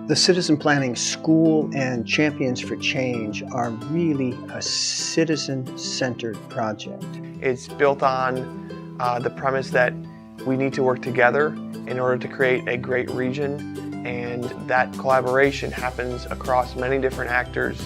The Citizen Planning School and Champions for Change are really a citizen-centered project. It's built on the premise that we need to work together in order to create a great region, and that collaboration happens across many different actors.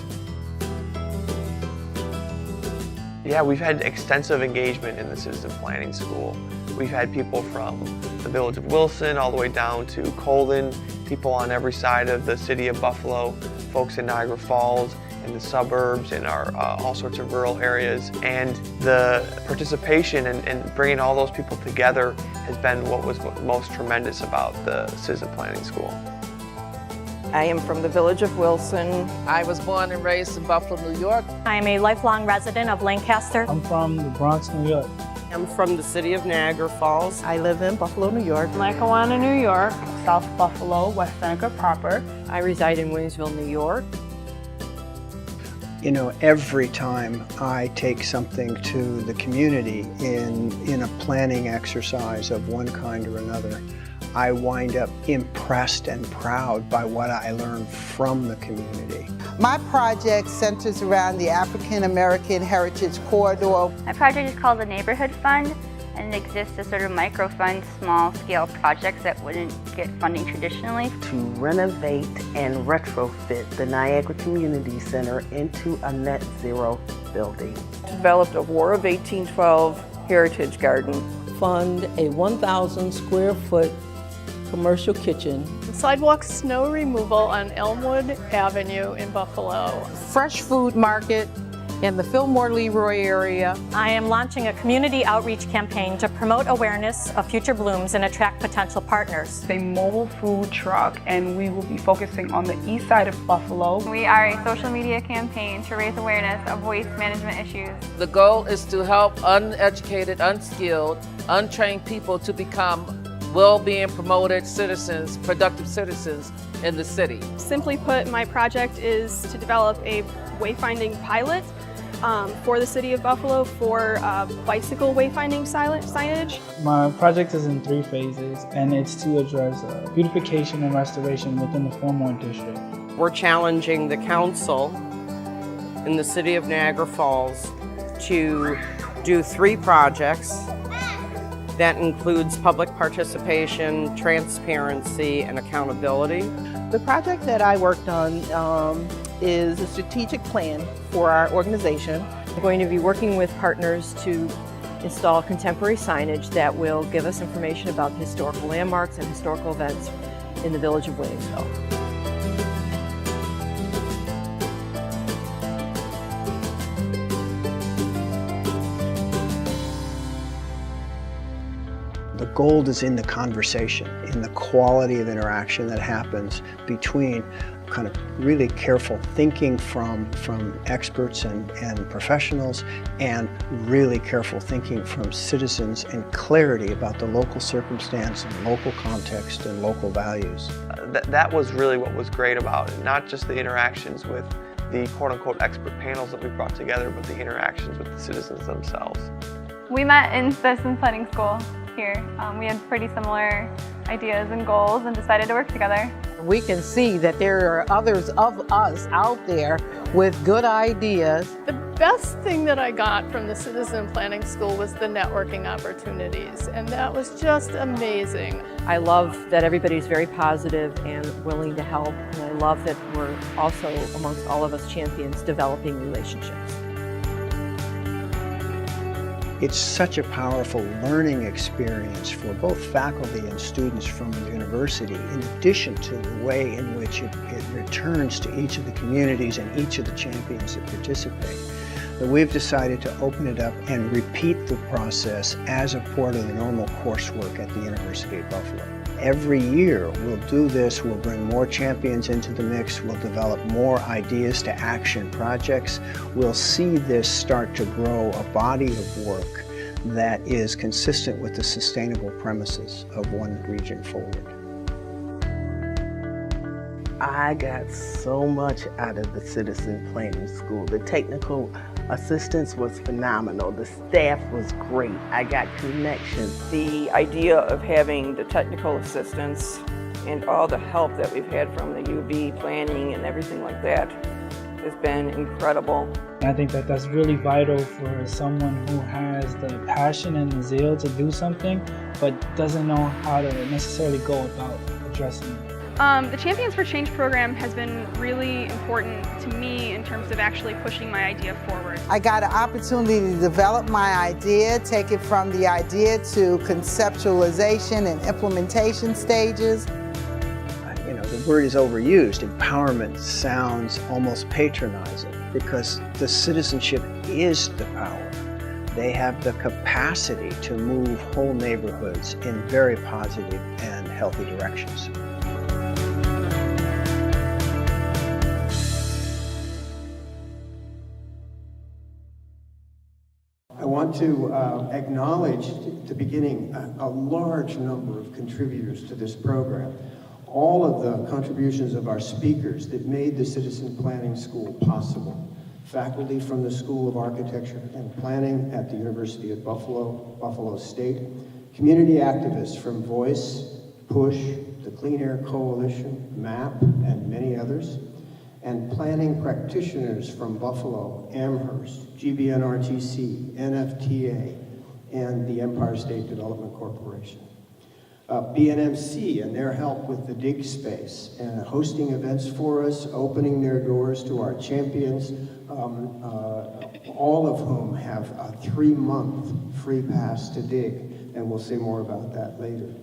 Yeah, we've had extensive engagement in the Citizen Planning School. We've had people from the village of Wilson all the way down to Colden, people on every side of the city of Buffalo, folks in Niagara Falls, in the suburbs, in our all sorts of rural areas. And the participation and bringing all those people together has been what was most tremendous about the Citizen Planning School. I am from the village of Wilson. I was born and raised in Buffalo, New York. I am a lifelong resident of Lancaster. I'm from the Bronx, New York. I'm from the city of Niagara Falls. I live in Buffalo, New York. Lackawanna, New York. South Buffalo, West Seneca proper. I reside in Williamsville, New York. You know, every time I take something to the community in a planning exercise of one kind or another, I wind up impressed and proud by what I learn from the community. My project centers around the African American Heritage Corridor. My project is called the Neighborhood Fund, and it exists to sort of microfund small-scale projects that wouldn't get funding traditionally. To renovate and retrofit the Niagara Community Center into a net zero building. Developed a War of 1812 heritage garden. Fund a 1,000 square foot commercial kitchen. Sidewalk snow removal on Elmwood Avenue in Buffalo. Fresh food market in the Fillmore Leroy area. I am launching a community outreach campaign to promote awareness of Future Blooms and attract potential partners. A mobile food truck, and we will be focusing on the east side of Buffalo. We are a social media campaign to raise awareness of waste management issues. The goal is to help uneducated, unskilled, untrained people to become well-being promoted citizens, productive citizens in the city. Simply put, my project is to develop a wayfinding pilot for the city of Buffalo for bicycle wayfinding signage. My project is in 3 phases, and it's to address beautification and restoration within the Fillmore district. We're challenging the council in the city of Niagara Falls to do 3 projects. That includes public participation, transparency, and accountability. The project that I worked on is a strategic plan for our organization. We're going to be working with partners to install contemporary signage that will give us information about historical landmarks and historical events in the village of Williamsville. The gold is in the conversation, in the quality of interaction that happens between kind of really careful thinking from experts and professionals, and really careful thinking from citizens, and clarity about the local circumstance and local context and local values. That was really what was great about it, not just the interactions with the quote-unquote expert panels that we brought together, but the interactions with the citizens themselves. We met in Citizen Planning School here. We had pretty similar ideas and goals and decided to work together. We can see that there are others of us out there with good ideas. The best thing that I got from the Citizen Planning School was the networking opportunities, and that was just amazing. I love that everybody's very positive and willing to help, and I love that we're also, amongst all of us champions, developing relationships. It's such a powerful learning experience for both faculty and students from the university, in addition to the way in which it returns to each of the communities and each of the champions that participate. That we've decided to open it up and repeat the process as a part of the normal coursework at the University of Buffalo. Every year we'll do this, we'll bring more champions into the mix, we'll develop more ideas to action projects. We'll see this start to grow a body of work that is consistent with the sustainable premises of One Region Forward. I got so much out of the Citizen Planning School. The technical assistance was phenomenal. The staff was great. I got connections. The idea of having the technical assistance and all the help that we've had from the UB planning and everything like that has been incredible. And I think that that's really vital for someone who has the passion and the zeal to do something, but doesn't know how to necessarily go about addressing it. The Champions for Change program has been really important to me in terms of actually pushing my idea forward. I got an opportunity to develop my idea, take it from the idea to conceptualization and implementation stages. You know, the word is overused. Empowerment sounds almost patronizing because the citizenship is the power. They have the capacity to move whole neighborhoods in very positive and healthy directions. I want to acknowledge at the beginning a large number of contributors to this program. All of the contributions of our speakers that made the Citizen Planning School possible. Faculty from the School of Architecture and Planning at the University of Buffalo State. Community activists from Voice, PUSH, the Clean Air Coalition, MAP, and many others. And planning practitioners from Buffalo, Amherst, GBNRTC, NFTA, and the Empire State Development Corporation. BNMC and their help with the dig space and hosting events for us, opening their doors to our champions, all of whom have a 3-month free pass to dig, and we'll say more about that later.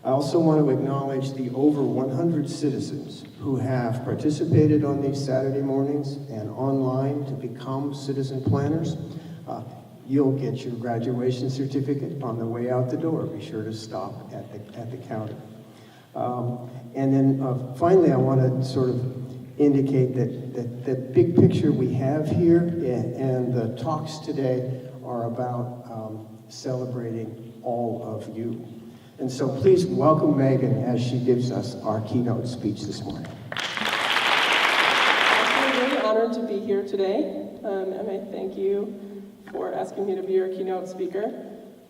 I also want to acknowledge the over 100 citizens who have participated on these Saturday mornings and online to become citizen planners. You'll get your graduation certificate on the way out the door. Be sure to stop at the counter. And then finally, I want to sort of indicate that the big picture we have here and the talks today are about celebrating all of you. And so please welcome Megan as she gives us our keynote speech this morning. I'm really honored to be here today, and I thank you for asking me to be your keynote speaker.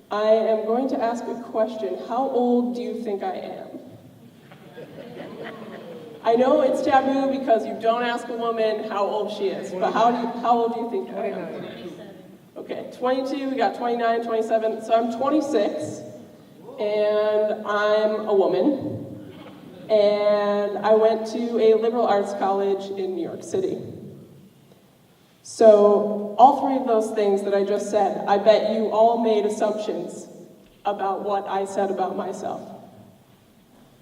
I am going to ask a question. How old do you think I am? I know it's taboo because you don't ask a woman how old she is, but how old do you think I am? Okay, 22, we got 29, 27, so I'm 26. And I'm a woman, and I went to a liberal arts college in New York City. So all three of those things that I just said, I bet you all made assumptions about what I said about myself.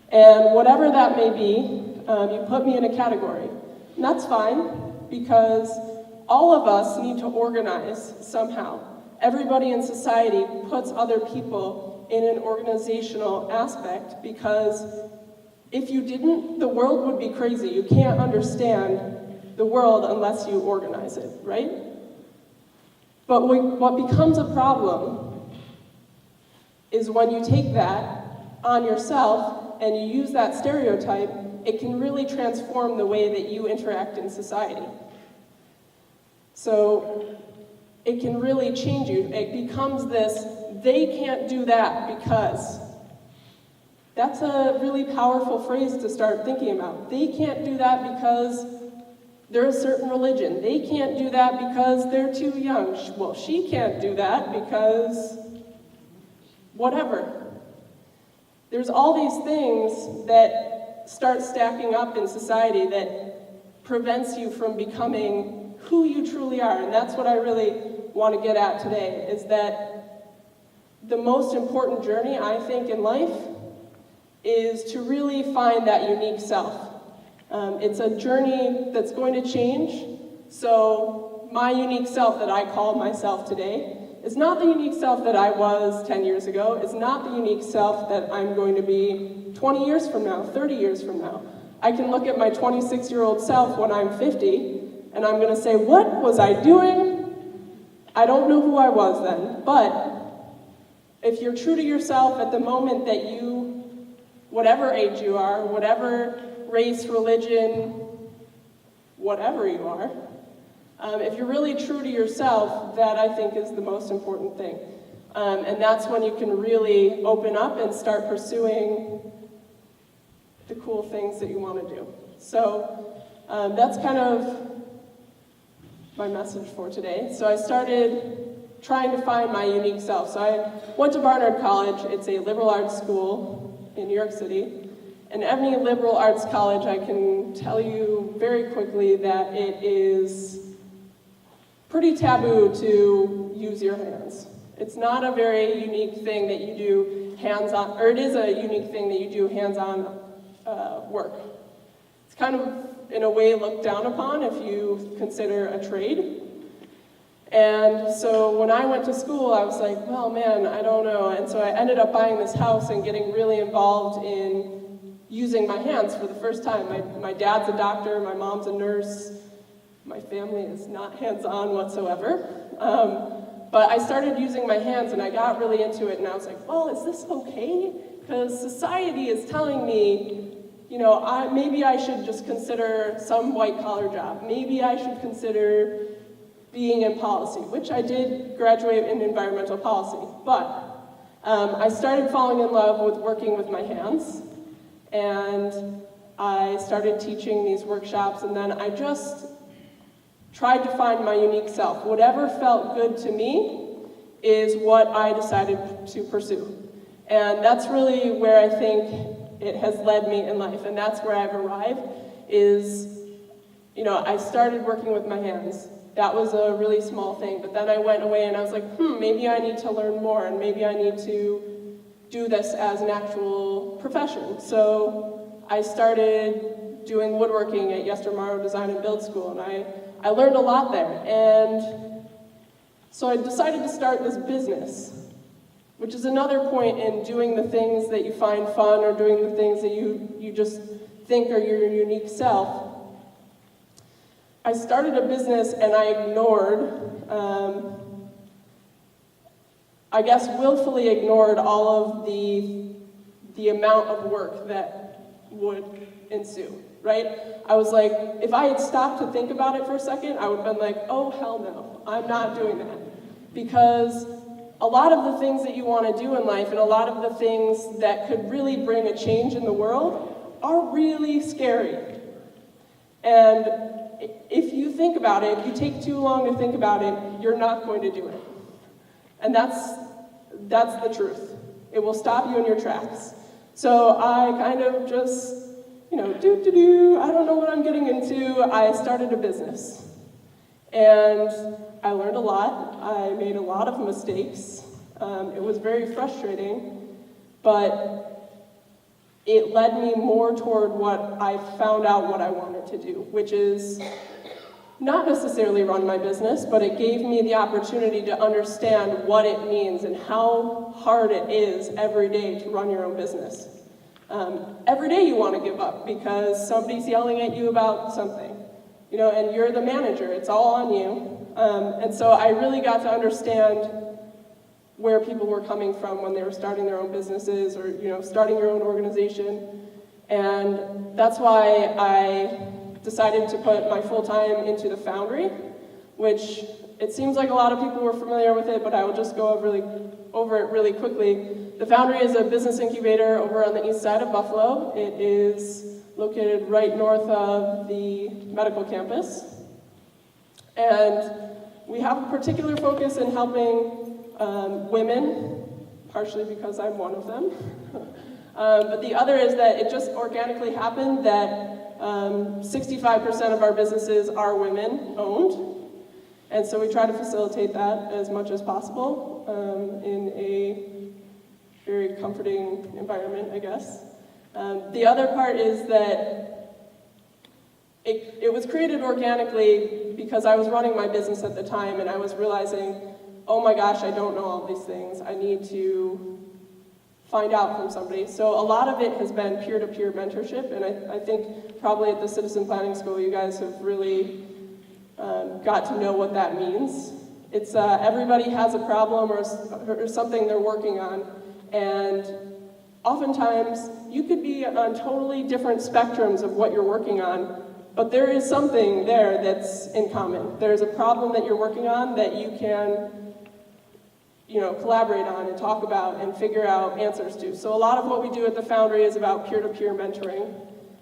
And whatever that may be, you put me in a category. And that's fine, because all of us need to organize somehow. Everybody in society puts other people in an organizational aspect, because if you didn't, the world would be crazy. You can't understand the world unless you organize it, right? But what becomes a problem is when you take that on yourself and you use that stereotype, it can really transform the way that you interact in society. So it can really change you. It becomes this, they can't do that because. That's a really powerful phrase to start thinking about. They can't do that because they're a certain religion. They can't do that because they're too young. Well, she can't do that because whatever. There's all these things that start stacking up in society that prevents you from becoming who you truly are. And that's what I really want to get at today, is that the most important journey, I think, in life is to really find that unique self. It's a journey that's going to change. So my unique self that I call myself today is not the unique self that I was 10 years ago. It's not the unique self that I'm going to be 20 years from now, 30 years from now. I can look at my 26-year-old self when I'm 50, and I'm going to say, what was I doing? I don't know who I was then. But if you're true to yourself at the moment that you, whatever age you are, whatever race, religion, whatever you are, if you're really true to yourself, that I think is the most important thing. And that's when you can really open up and start pursuing the cool things that you want to do. So that's kind of my message for today. So I started trying to find my unique self. So I went to Barnard College. It's a liberal arts school in New York City. And any liberal arts college, I can tell you very quickly that it is pretty taboo to use your hands. It's not a very unique thing that you do hands-on, or it is a unique thing that you do hands-on work. It's kind of, in a way, looked down upon if you consider a trade. And so when I went to school, I was like, well, man, I don't know. And so I ended up buying this house and getting really involved in using my hands for the first time. My dad's a doctor, my mom's a nurse. My family is not hands-on whatsoever. But I started using my hands and I got really into it, and I was like, well, is this okay? Because society is telling me, you know, maybe I should just consider some white-collar job. Maybe I should consider being in policy, which I did graduate in environmental policy. But I started falling in love with working with my hands, and I started teaching these workshops, and then I just tried to find my unique self. Whatever felt good to me is what I decided to pursue. And that's really where I think it has led me in life, and that's where I've arrived, is, you know, I started working with my hands. That was a really small thing, but then I went away and I was like, maybe I need to learn more, and maybe I need to do this as an actual profession. So I started doing woodworking at Yester Morrow Design and Build School, and I learned a lot there. And so I decided to start this business, which is another point in doing the things that you find fun, or doing the things that you just think are your unique self. I started a business and I ignored, I guess willfully ignored all of the amount of work that would ensue, right? I was like, if I had stopped to think about it for a second, I would have been like, oh, hell no, I'm not doing that. Because a lot of the things that you want to do in life, and a lot of the things that could really bring a change in the world, are really scary. And if you think about it, if you take too long to think about it, you're not going to do it. And that's the truth. It will stop you in your tracks. So I kind of just, you know, I don't know what I'm getting into. I started a business. And I learned a lot. I made a lot of mistakes. It was very frustrating, but it led me more toward what I found out what I wanted to do, which is not necessarily run my business, but it gave me the opportunity to understand what it means and how hard it is every day to run your own business. Every day you want to give up because somebody's yelling at you about something, you know, and you're the manager, it's all on you. And so I really got to understand where people were coming from when they were starting their own businesses, or, you know, starting your own organization. And that's why I decided to put my full time into the Foundry, which it seems like a lot of people were familiar with it, but I will just go over it really quickly. The Foundry is a business incubator over on the east side of Buffalo. It is located right north of the medical campus. And we have a particular focus in helping women, partially because I'm one of them. But the other is that it just organically happened that 65% of our businesses are women-owned. And so we try to facilitate that as much as possible in a very comforting environment, I guess. The other part is that it was created organically because I was running my business at the time, and I was realizing, oh my gosh, I don't know all these things. I need to find out from somebody. So a lot of it has been peer-to-peer mentorship, and I think probably at the Citizen Planning School you guys have really got to know what that means. It's everybody has a problem or something they're working on, and oftentimes you could be on totally different spectrums of what you're working on, but there is something there that's in common. There's a problem that you're working on that you can collaborate on and talk about and figure out answers to. So a lot of what we do at the Foundry is about peer-to-peer mentoring.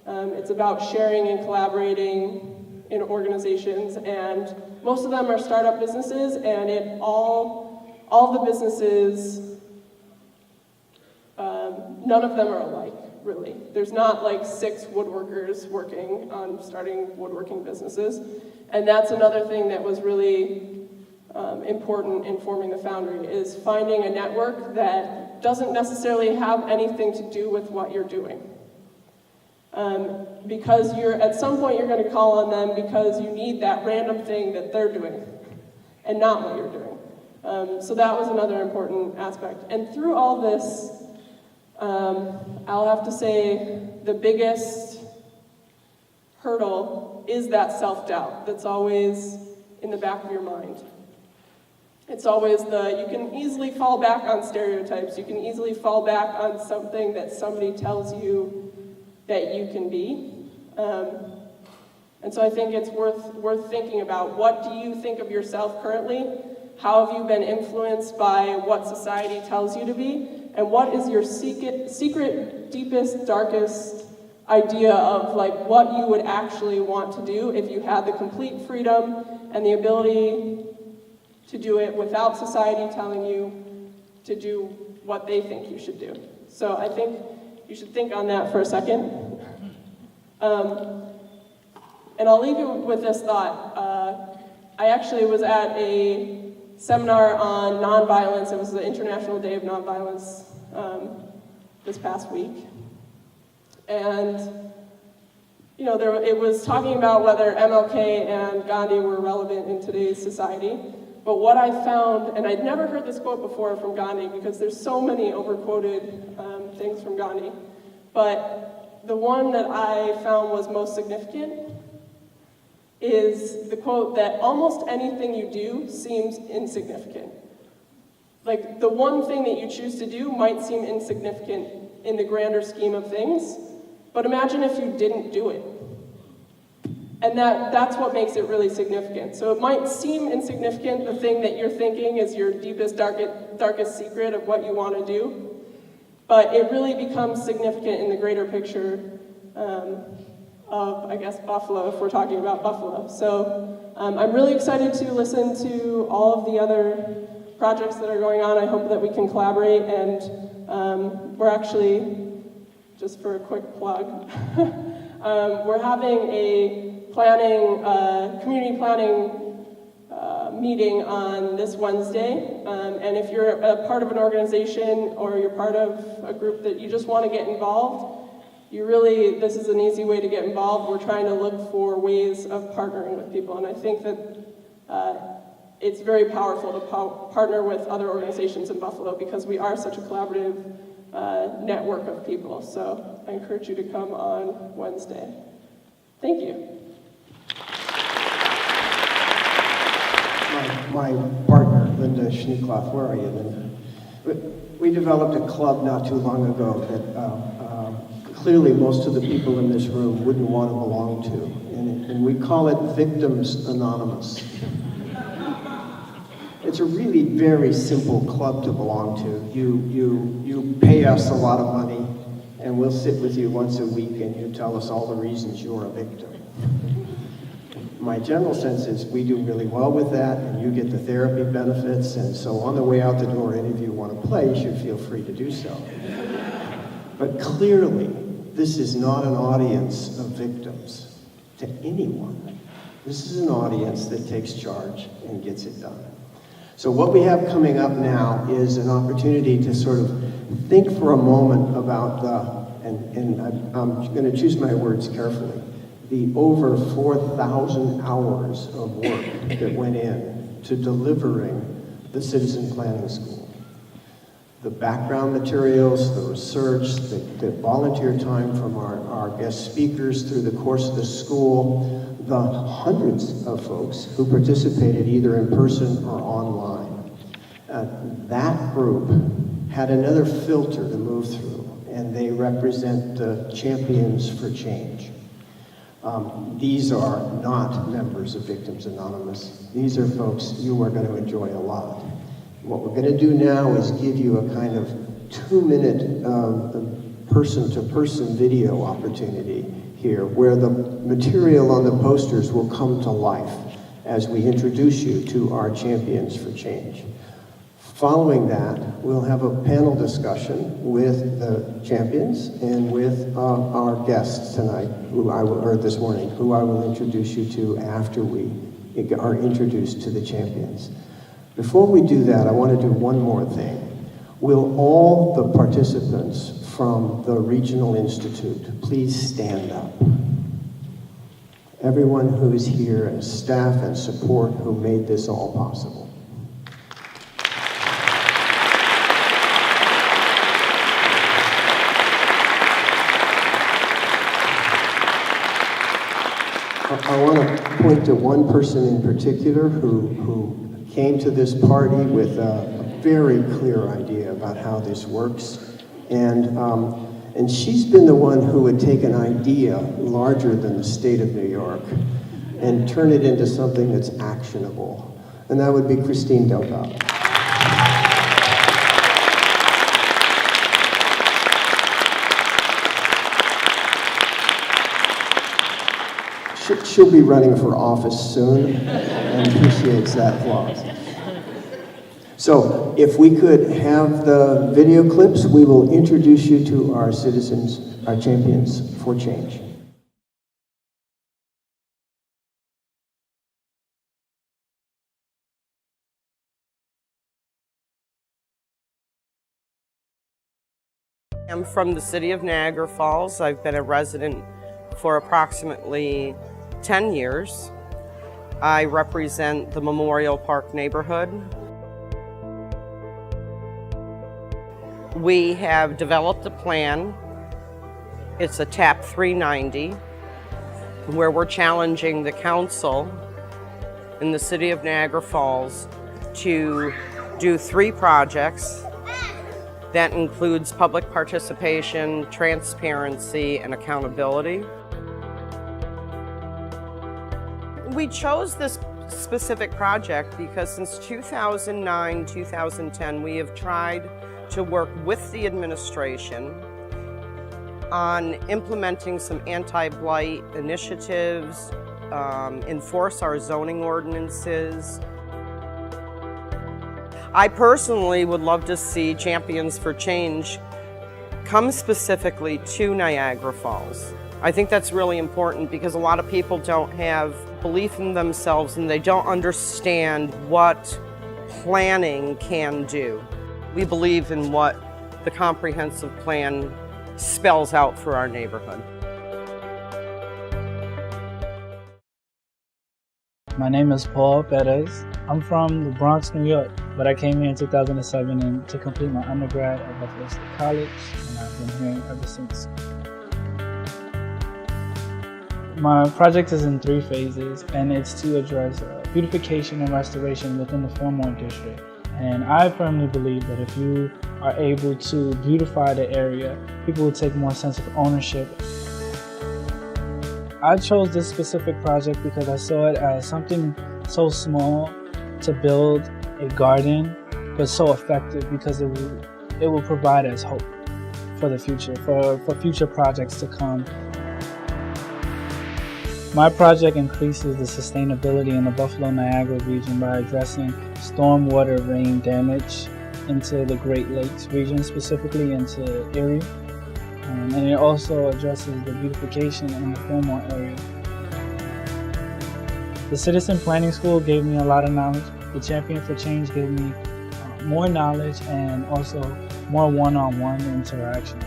It's about sharing and collaborating in organizations, and most of them are startup businesses, and all the businesses, none of them are alike, really. There's not like 6 woodworkers working on starting woodworking businesses, and that's another thing that was really important in forming the Foundry, is finding a network that doesn't necessarily have anything to do with what you're doing. Because at some point you're going to call on them because you need that random thing that they're doing and not what you're doing. So that was another important aspect. And through all this, I'll have to say the biggest hurdle is that self-doubt that's always in the back of your mind. It's always you can easily fall back on stereotypes. You can easily fall back on something that somebody tells you that you can be. And so I think it's worth thinking about, what do you think of yourself currently? How have you been influenced by what society tells you to be? And what is your secret, deepest, darkest idea of like what you would actually want to do if you had the complete freedom and the ability to do it without society telling you to do what they think you should do? So I think you should think on that for a second. And I'll leave you with this thought. I actually was at a seminar on nonviolence. It was the International Day of Nonviolence this past week. And, it was talking about whether MLK and Gandhi were relevant in today's society. But what I found, and I'd never heard this quote before from Gandhi because there's so many overquoted things from Gandhi, but the one that I found was most significant is the quote that almost anything you do seems insignificant. Like, the one thing that you choose to do might seem insignificant in the grander scheme of things, but imagine if you didn't do it. And that's what makes it really significant. So it might seem insignificant, the thing that you're thinking is your deepest, darkest secret of what you want to do, but it really becomes significant in the greater picture of, I guess, Buffalo, if we're talking about Buffalo. So I'm really excited to listen to all of the other projects that are going on. I hope that we can collaborate, and we're actually, just for a quick plug, we're having a community planning meeting on this Wednesday, and if you're a part of an organization or you're part of a group that you just want to get involved, this is an easy way to get involved. We're trying to look for ways of partnering with people, and I think that it's very powerful to partner with other organizations in Buffalo because we are such a collaborative network of people. So I encourage you to come on Wednesday. Thank you. My partner, Linda Schneekloff, where are you, Linda? We developed a club not too long ago that clearly most of the people in this room wouldn't want to belong to, and we call it Victims Anonymous. It's a really very simple club to belong to. You pay us a lot of money, and we'll sit with you once a week, and you tell us all the reasons you're a victim. My general sense is we do really well with that, and you get the therapy benefits, and so on the way out the door, any of you want to play, you should feel free to do so. But clearly, this is not an audience of victims to anyone. This is an audience that takes charge and gets it done. So what we have coming up now is an opportunity to sort of think for a moment about and I'm going to choose my words carefully, the over 4,000 hours of work that went in to delivering the Citizen Planning School. The background materials, the research, the volunteer time from our guest speakers through the course of the school, the hundreds of folks who participated either in person or online. That group had another filter to move through, and they represent the champions for change. These are not members of Victims Anonymous. These are folks you are going to enjoy a lot. What we're going to do now is give you a kind of 2-minute person-to-person video opportunity here, where the material on the posters will come to life as we introduce you to our Champions for Change. Following that, we'll have a panel discussion with the champions and with our guests tonight, this morning, who I will introduce you to after we are introduced to the champions. Before we do that, I want to do one more thing. Will all the participants from the Regional Institute please stand up? Everyone who is here, and staff and support who made this all possible. I want to point to one person in particular who came to this party with a very clear idea about how this works. And she's been the one who would take an idea larger than the state of New York and turn it into something that's actionable. And that would be Christine Delgado. She'll be running for office soon and appreciates that applause. So if we could have the video clips, we will introduce you to our citizens, our Champions for Change. I'm from the city of Niagara Falls. I've been a resident for approximately 10 years. I represent the Memorial Park neighborhood. We have developed a plan. It's a TAP 390, where we're challenging the council in the city of Niagara Falls to do 3 projects. That includes public participation, transparency, and accountability. We chose this specific project because since 2009-2010, we have tried to work with the administration on implementing some anti-blight initiatives, enforce our zoning ordinances. I personally would love to see Champions for Change come specifically to Niagara Falls. I think that's really important because a lot of people don't have belief in themselves and they don't understand what planning can do. We believe in what the comprehensive plan spells out for our neighborhood. My name is Paul Perez. I'm from the Bronx, New York, but I came here in 2007 to complete my undergrad at Buffalo State College, and I've been here ever since. My project is in 3 phases, and it's to address beautification and restoration within the Fillmore district. And I firmly believe that if you are able to beautify the area, people will take more sense of ownership. I chose this specific project because I saw it as something so small to build a garden, but so effective because it will provide us hope for the future, for future projects to come. My project increases the sustainability in the Buffalo-Niagara region by addressing stormwater rain damage into the Great Lakes region, specifically into Erie. And it also addresses the beautification in the Fillmore area. The Citizen Planning School gave me a lot of knowledge. The Champion for Change gave me more knowledge and also more one-on-one interaction.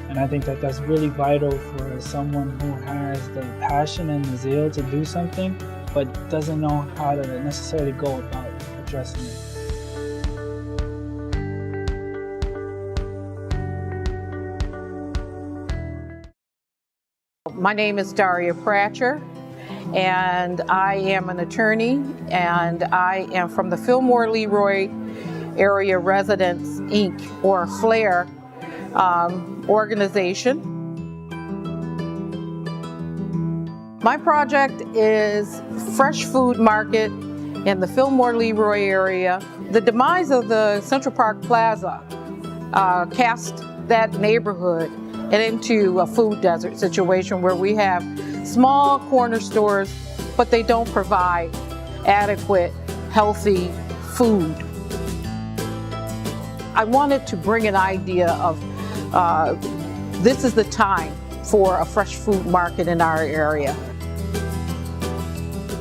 And I think that that's really vital for someone who has the passion and the zeal to do something, but doesn't know how to necessarily go about addressing it. My name is Daria Pratcher, and I am an attorney, and I am from the Fillmore Leroy Area Residents, Inc., or FLAIR organization. My project is fresh food market in the Fillmore Leroy area The demise of the Central Park Plaza cast that neighborhood into a food desert situation where we have small corner stores, but they don't provide adequate, healthy food. I wanted to bring an idea of this is the time for a fresh food market in our area.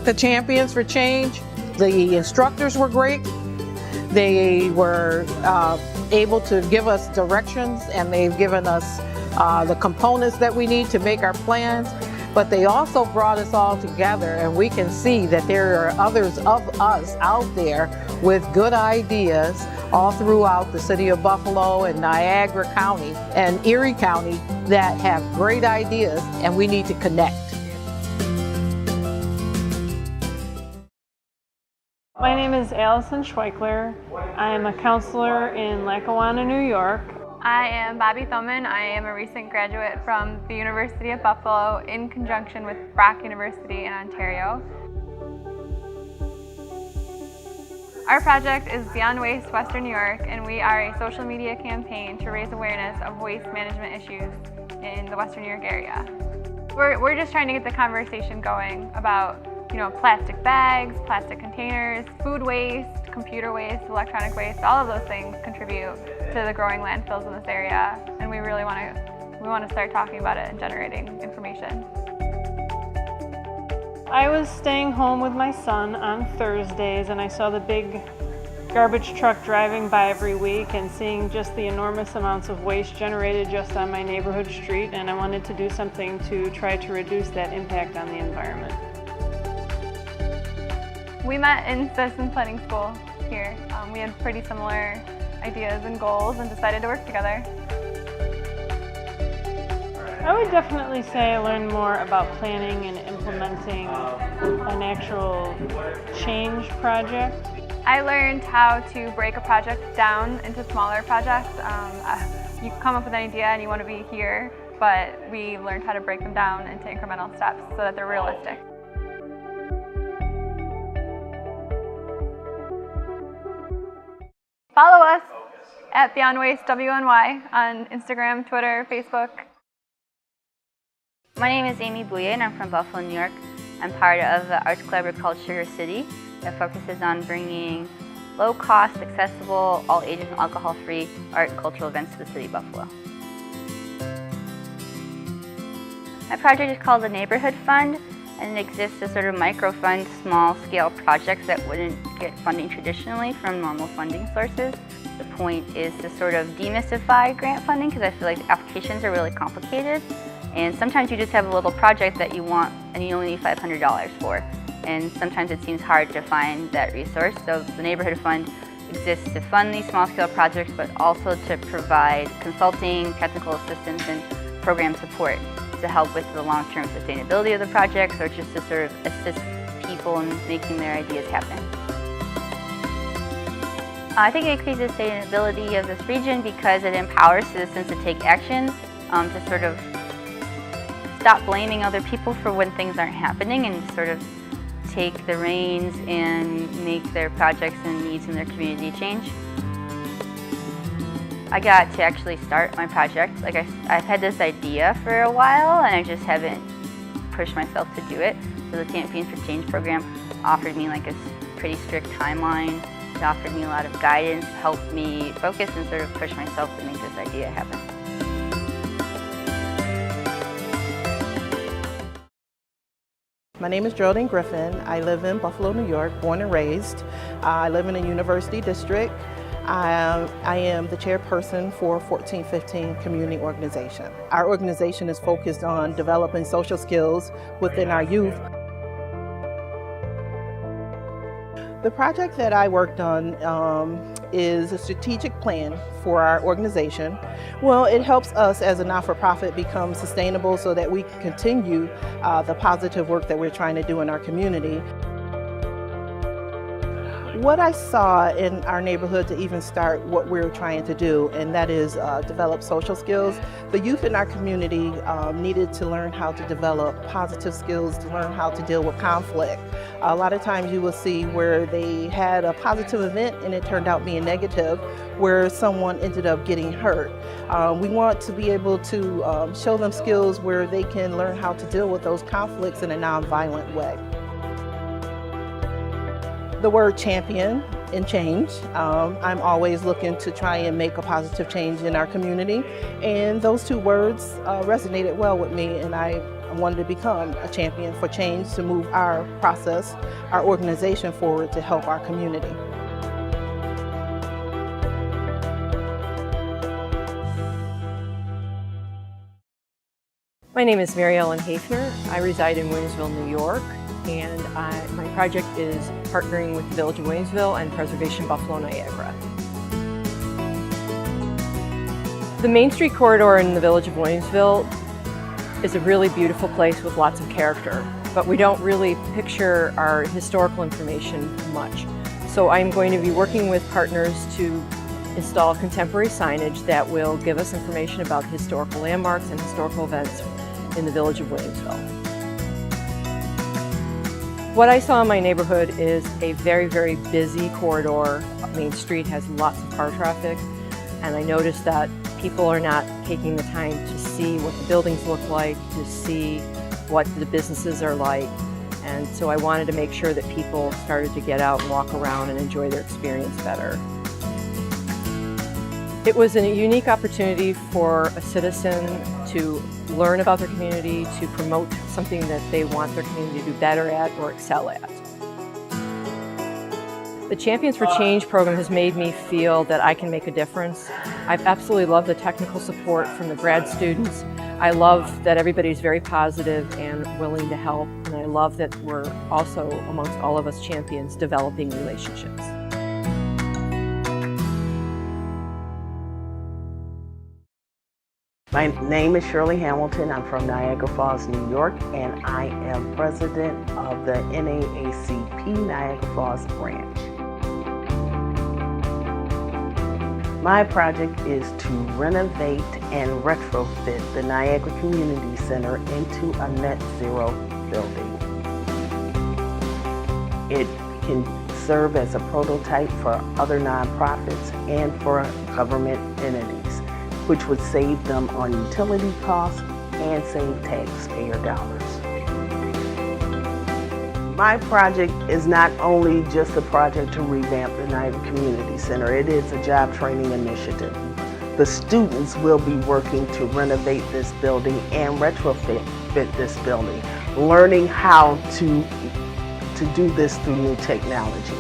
The Champions for Change, the instructors were great. They were able to give us directions, and they've given us the components that we need to make our plans, but they also brought us all together, and we can see that there are others of us out there with good ideas all throughout the city of Buffalo and Niagara County and Erie County that have great ideas, and we need to connect. My name is Allison Schweikler. I am a counselor in Lackawanna, New York. I am Bobby Thoman. I am a recent graduate from the University of Buffalo in conjunction with Brock University in Ontario. Our project is Beyond Waste Western New York, and we are a social media campaign to raise awareness of waste management issues in the Western New York area. We're just trying to get the conversation going about plastic bags, plastic containers, food waste, computer waste, electronic waste. All of those things contribute to the growing landfills in this area, and we really want to start talking about it and generating information. I was staying home with my son on Thursdays, and I saw the big garbage truck driving by every week and seeing just the enormous amounts of waste generated just on my neighborhood street, and I wanted to do something to try to reduce that impact on the environment. We met in citizen planning school here. We had pretty similar ideas and goals and decided to work together. I would definitely say I learned more about planning and implementing an actual change project. I learned how to break a project down into smaller projects. You come up with an idea and you want to be here, but we learned how to break them down into incremental steps so that they're realistic. Follow us at Beyond Waste WNY on Instagram, Twitter, Facebook. My name is Amy Bouye, and I'm from Buffalo, New York. I'm part of the Arts Collaborative called Sugar City that focuses on bringing low-cost, accessible, all-ages and alcohol-free art and cultural events to the city of Buffalo. My project is called the Neighborhood Fund, and it exists as sort of micro-fund, small-scale projects that wouldn't get funding traditionally from normal funding sources. The point is to sort of demystify grant funding, because I feel like the applications are really complicated. And sometimes you just have a little project that you want and you only need $500 for. And sometimes it seems hard to find that resource. So the Neighborhood Fund exists to fund these small-scale projects, but also to provide consulting, technical assistance, and program support to help with the long-term sustainability of the projects, or just to sort of assist people in making their ideas happen. I think it increases the sustainability of this region because it empowers citizens to take action, to sort of stop blaming other people for when things aren't happening and sort of take the reins and make their projects and needs in their community change. I got to actually start my project. Like I've had this idea for a while and I just haven't pushed myself to do it. So the Champions for Change program offered me like a pretty strict timeline. It offered me a lot of guidance, helped me focus and sort of push myself to make this idea happen. My name is Geraldine Griffin. I live in Buffalo, New York, born and raised. I live in a university district. I am the chairperson for 1415 Community Organization. Our organization is focused on developing social skills within our youth. The project that I worked on is a strategic plan for our organization. Well, it helps us as a not-for-profit become sustainable so that we can continue the positive work that we're trying to do in our community. What I saw in our neighborhood to even start what we're trying to do, and that is develop social skills. The youth in our community needed to learn how to develop positive skills, to learn how to deal with conflict. A lot of times you will see where they had a positive event and it turned out being negative, where someone ended up getting hurt. We want to be able to show them skills where they can learn how to deal with those conflicts in a nonviolent way. The word champion and change. I'm always looking to try and make a positive change in our community, and those two words resonated well with me, and I wanted to become a champion for change to move our process, our organization forward to help our community. My name is Mary Ellen Hafner. I reside in Williamsville, New York, and my project is partnering with the Village of Williamsville and Preservation Buffalo Niagara. The Main Street corridor in the Village of Williamsville is a really beautiful place with lots of character, but we don't really picture our historical information much. So I'm going to be working with partners to install contemporary signage that will give us information about historical landmarks and historical events in the Village of Williamsville. What I saw in my neighborhood is a very, very busy corridor. Main Street has lots of car traffic, and I noticed that people are not taking the time to see what the buildings look like, to see what the businesses are like, and so I wanted to make sure that people started to get out and walk around and enjoy their experience better. It was a unique opportunity for a citizen to learn about their community, to promote something that they want their community to do better at or excel at. The Champions for Change program has made me feel that I can make a difference. I've absolutely loved the technical support from the grad students. I love that everybody's very positive and willing to help, and I love that we're also, amongst all of us champions, developing relationships. My name is Shirley Hamilton. I'm from Niagara Falls, New York, and I am president of the NAACP Niagara Falls branch. My project is to renovate and retrofit the Niagara Community Center into a net zero building. It can serve as a prototype for other nonprofits and for government entities, which would save them on utility costs and save taxpayer dollars. My project is not only just a project to revamp the Niagara Community Center, it is a job training initiative. The students will be working to renovate this building and retrofit this building, learning how to do this through new technologies.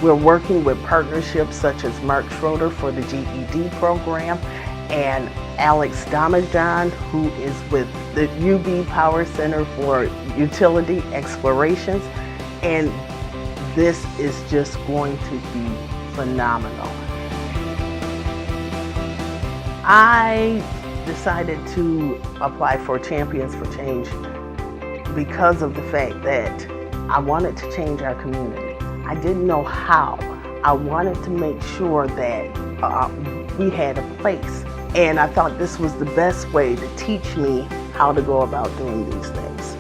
We're working with partnerships such as Mark Schroeder for the GED program and Alex Damajan, who is with the UB Power Center for Utility Explorations, and this is just going to be phenomenal. I decided to apply for Champions for Change because of the fact that I wanted to change our community. I didn't know how. I wanted to make sure that we had a place. And I thought this was the best way to teach me how to go about doing these things.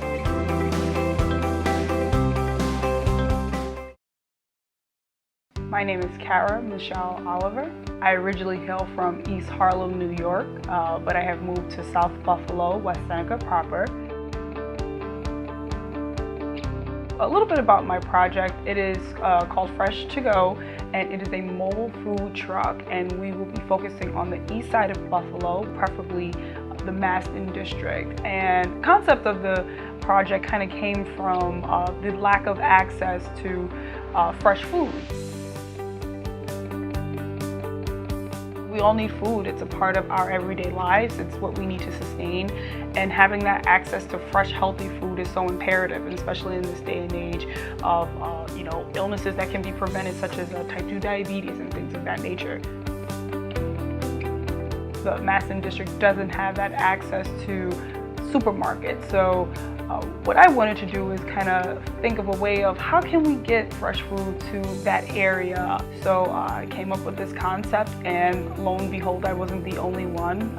My name is Kara Michelle Oliver. I originally hail from East Harlem, New York, but I have moved to South Buffalo, West Seneca proper. A little bit about my project. It is called Fresh to Go, and it is a mobile food truck, and we will be focusing on the east side of Buffalo, preferably the Maston district. And the concept of the project kind of came from the lack of access to fresh food. We all need food. It's a part of our everyday lives. It's what we need to sustain. And having that access to fresh, healthy food is so imperative, and especially in this day and age of illnesses that can be prevented, such as type 2 diabetes and things of that nature. The Maston district doesn't have that access to supermarkets. So what I wanted to do is kind of think of a way of how can we get fresh food to that area. So I came up with this concept, and lo and behold, I wasn't the only one.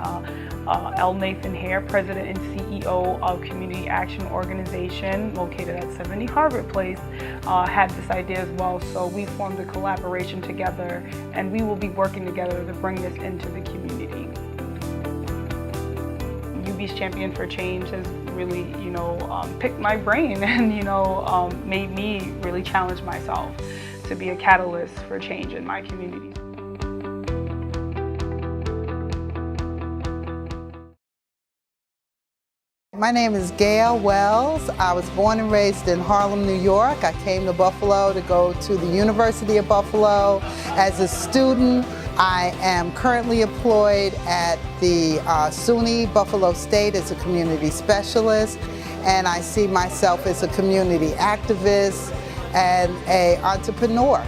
L. Nathan Hare, President and CEO of Community Action Organization, located at 70 Harvard Place, had this idea as well, so we formed a collaboration together, and we will be working together to bring this into the community. UB's Champion for Change has really, picked my brain and, made me really challenge myself to be a catalyst for change in my community. My name is Gail Wells. I was born and raised in Harlem, New York. I came to Buffalo to go to the University of Buffalo as a student. I am currently employed at the SUNY Buffalo State as a community specialist, and I see myself as a community activist and an entrepreneur.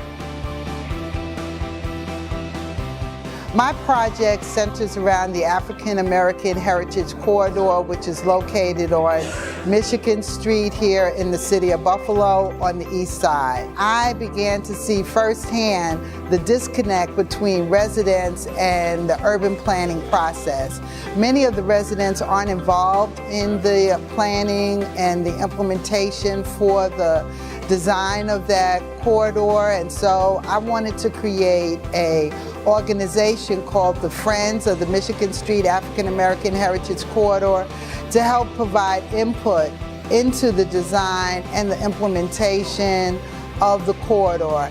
My project centers around the African American Heritage Corridor, which is located on Michigan Street here in the city of Buffalo on the east side. I began to see firsthand the disconnect between residents and the urban planning process. Many of the residents aren't involved in the planning and the implementation for the design of that corridor, and so I wanted to create an organization called the Friends of the Michigan Street African American Heritage Corridor to help provide input into the design and the implementation of the corridor.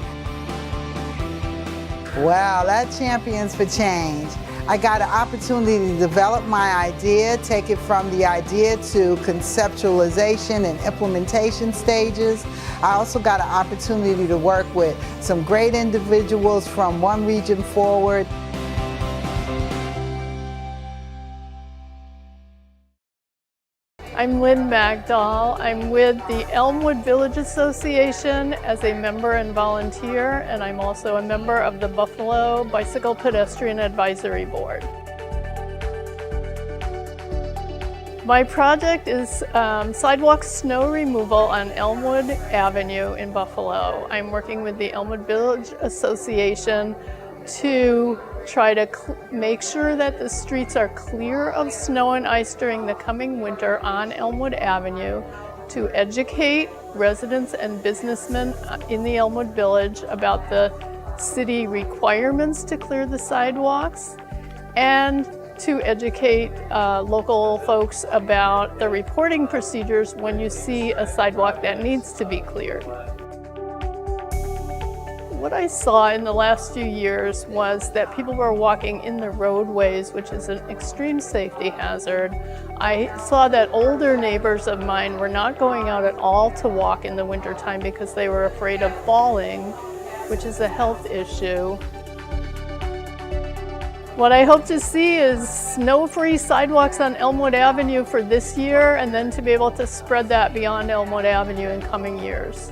Wow, that Champions for Change. I got an opportunity to develop my idea, take it from the idea to conceptualization and implementation stages. I also got an opportunity to work with some great individuals from One Region Forward. I'm Lynn Magdahl. I'm with the Elmwood Village Association as a member and volunteer, and I'm also a member of the Buffalo Bicycle Pedestrian Advisory Board. My project is sidewalk snow removal on Elmwood Avenue in Buffalo. I'm working with the Elmwood Village Association to try to make sure that the streets are clear of snow and ice during the coming winter on Elmwood Avenue, to educate residents and businessmen in the Elmwood Village about the city requirements to clear the sidewalks, and to educate local folks about the reporting procedures when you see a sidewalk that needs to be cleared. What I saw in the last few years was that people were walking in the roadways, which is an extreme safety hazard. I saw that older neighbors of mine were not going out at all to walk in the wintertime because they were afraid of falling, which is a health issue. What I hope to see is snow-free sidewalks on Elmwood Avenue for this year, and then to be able to spread that beyond Elmwood Avenue in coming years.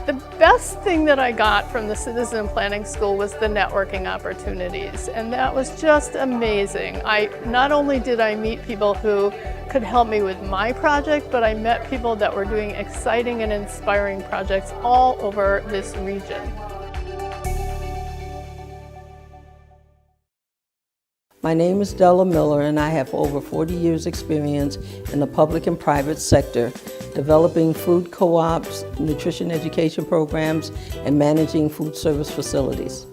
The best thing that I got from the Citizen Planning School was the networking opportunities, and that was just amazing. Not only did I meet people who could help me with my project, but I met people that were doing exciting and inspiring projects all over this region. My name is Della Miller, and I have over 40 years experience in the public and private sector, developing food co-ops, nutrition education programs, and managing food service facilities.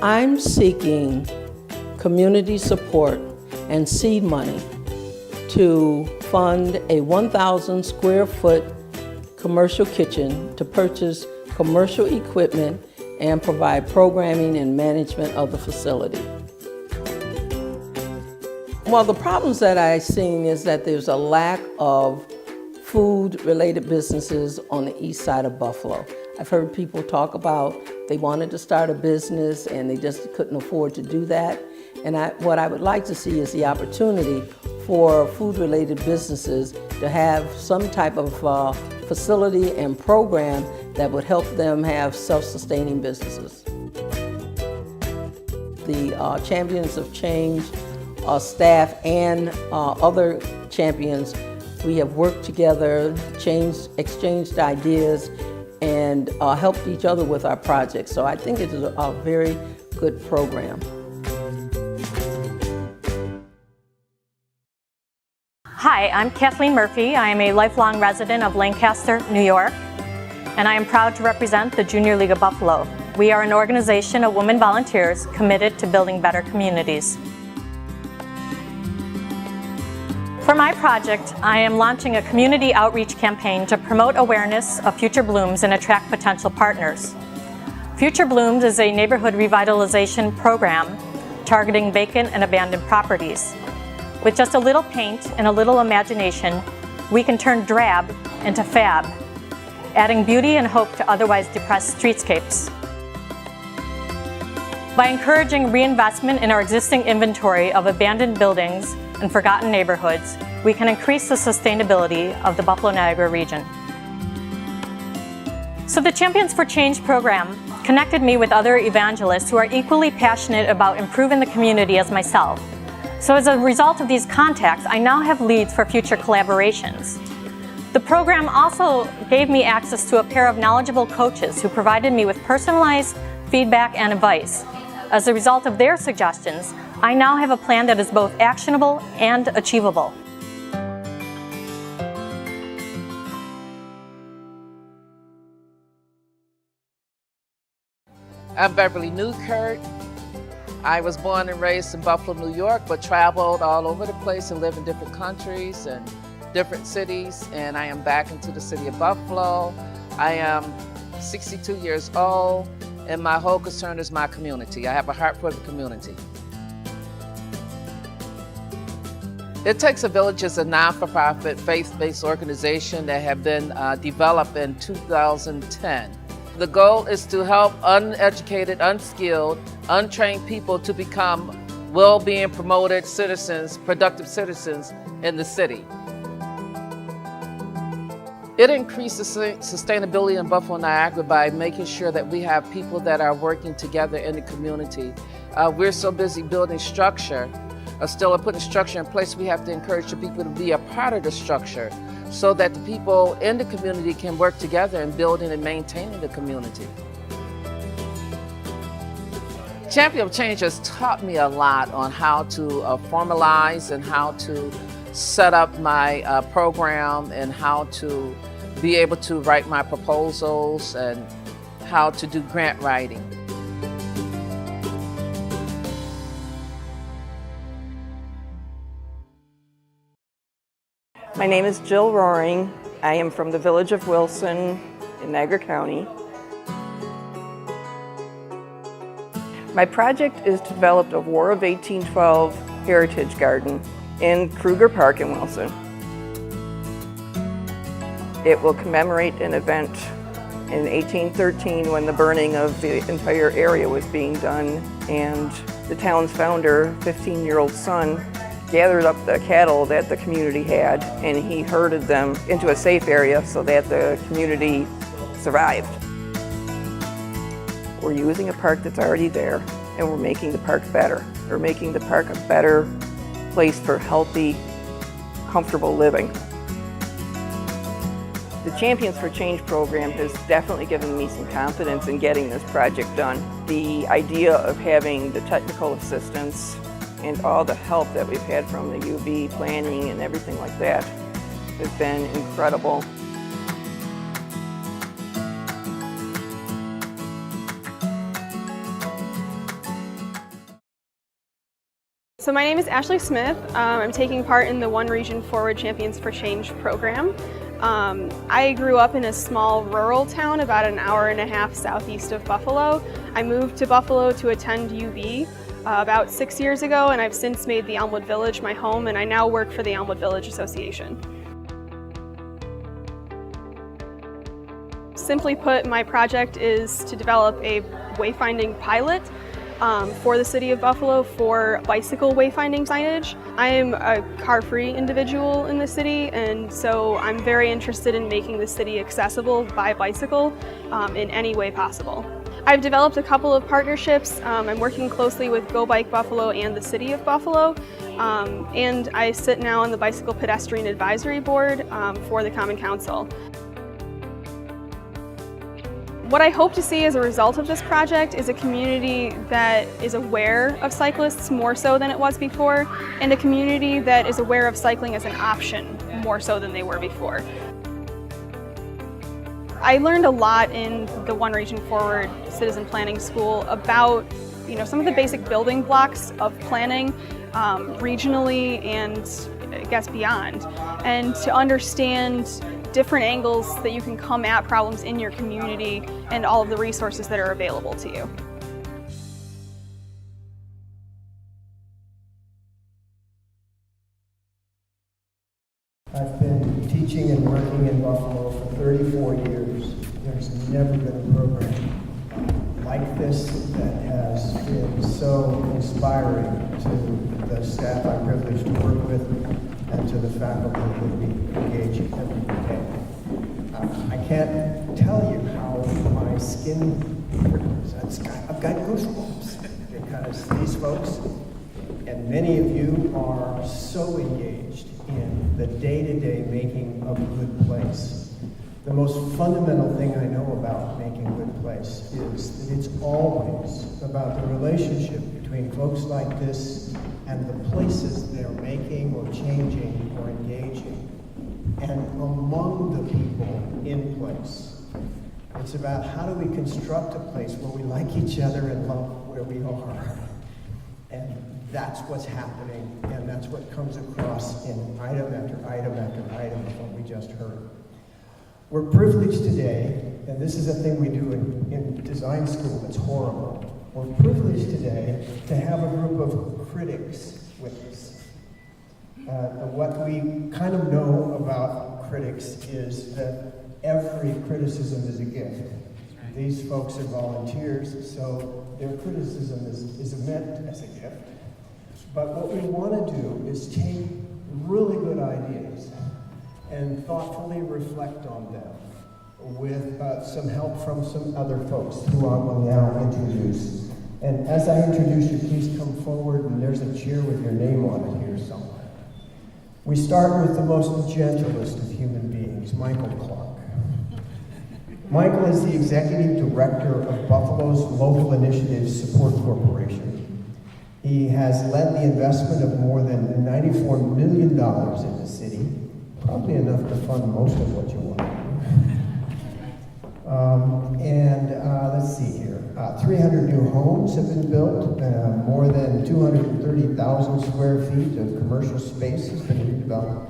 I'm seeking community support and seed money to fund a 1,000 square foot commercial kitchen to purchase commercial equipment and provide programming and management of the facility. Well, the problems that I've seen is that there's a lack of food-related businesses on the east side of Buffalo. I've heard people talk about they wanted to start a business and they just couldn't afford to do that. And what I would like to see is the opportunity for food-related businesses to have some type of facility and program that would help them have self-sustaining businesses. The Champions of Change staff and other champions, we have worked together, exchanged ideas, and helped each other with our projects. So I think it is a very good program. Hi, I'm Kathleen Murphy. I am a lifelong resident of Lancaster, New York, and I am proud to represent the Junior League of Buffalo. We are an organization of women volunteers committed to building better communities. For my project, I am launching a community outreach campaign to promote awareness of Future Blooms and attract potential partners. Future Blooms is a neighborhood revitalization program targeting vacant and abandoned properties. With just a little paint and a little imagination, we can turn drab into fab, adding beauty and hope to otherwise depressed streetscapes. By encouraging reinvestment in our existing inventory of abandoned buildings and forgotten neighborhoods, we can increase the sustainability of the Buffalo-Niagara region. So the Champions for Change program connected me with other evangelists who are equally passionate about improving the community as myself. So as a result of these contacts, I now have leads for future collaborations. The program also gave me access to a pair of knowledgeable coaches who provided me with personalized feedback and advice. As a result of their suggestions, I now have a plan that is both actionable and achievable. I'm Beverly Newkirk. I was born and raised in Buffalo, New York, but traveled all over the place and lived in different countries and different cities, and I am back into the city of Buffalo. I am 62 years old, and my whole concern is my community. I have a heart for the community. It Takes a Village is a non-for-profit, faith-based organization that have been developed in 2010. The goal is to help uneducated, unskilled, untrained people to become well-being promoted citizens, productive citizens in the city. It increases sustainability in Buffalo-Niagara by making sure that we have people that are working together in the community. We're so busy building structure, still putting structure in place, we have to encourage the people to be a part of the structure so that the people in the community can work together in building and maintaining the community. Champion of Change has taught me a lot on how to formalize and how to set up my program and how to be able to write my proposals and how to do grant writing. My name is Jill Roaring. I am from the village of Wilson in Niagara County. My project is to develop a War of 1812 heritage garden in Kruger Park in Wilson. It will commemorate an event in 1813 when the burning of the entire area was being done, and the town's founder, 15-year-old son, gathered up the cattle that the community had, and he herded them into a safe area so that the community survived. We're using a park that's already there, and we're making the park better. We're making the park a better place for healthy, comfortable living. The Champions for Change program has definitely given me some confidence in getting this project done. The idea of having the technical assistance and all the help that we've had from the UB planning and everything like that has been incredible. So my name is Ashley Smith. I'm taking part in the One Region Forward Champions for Change program. I grew up in a small rural town about an hour and a half southeast of Buffalo. I moved to Buffalo to attend UB about 6 years ago, and I've since made the Elmwood Village my home, and I now work for the Elmwood Village Association. Simply put, my project is to develop a wayfinding pilot for the city of Buffalo for bicycle wayfinding signage. I am a car-free individual in the city, and so I'm very interested in making the city accessible by bicycle in any way possible. I've developed a couple of partnerships. I'm working closely with Go Bike Buffalo and the City of Buffalo, and I sit now on the Bicycle Pedestrian Advisory Board for the Common Council. What I hope to see as a result of this project is a community that is aware of cyclists more so than it was before, and a community that is aware of cycling as an option more so than they were before. I learned a lot in the One Region Forward Citizen Planning School about some of the basic building blocks of planning regionally and I guess beyond, and to understand different angles that you can come at problems in your community and all of the resources that are available to you. I've been teaching and working in Buffalo for 34 years. There's never been a program like this that has been so inspiring to the staff I'm privileged to work with and to the faculty that we engage every day. I can't tell you how my skin prickles. I've got goosebumps because these folks and many of you are so engaged in the day-to-day making of a good place. The most fundamental thing I know about making a good place is that it's always about the relationship between folks like this and the places they're making or changing or engaging, and among the people in place. It's about how do we construct a place where we like each other and love where we are. And that's what's happening, and that's what comes across in item after item after item of what we just heard. We're privileged today, and this is a thing we do in design school that's horrible. We're privileged today to have a group of critics with us. What we kind of know about critics is that every criticism is a gift. These folks are volunteers, so their criticism is meant as a gift. But what we want to do is take really good ideas and thoughtfully reflect on them with some help from some other folks who I will now introduce. And as I introduce you, please come forward, and there's a chair with your name on it here somewhere. We start with the most gentlest of human beings, Michael Clark. Michael is the Executive Director of Buffalo's Local Initiatives Support Corporation. He has led the investment of more than $94 million in the city, probably enough to fund most of what you want to do. Let's see here. 300 new homes have been built. More than 230,000 square feet of commercial space has been redeveloped.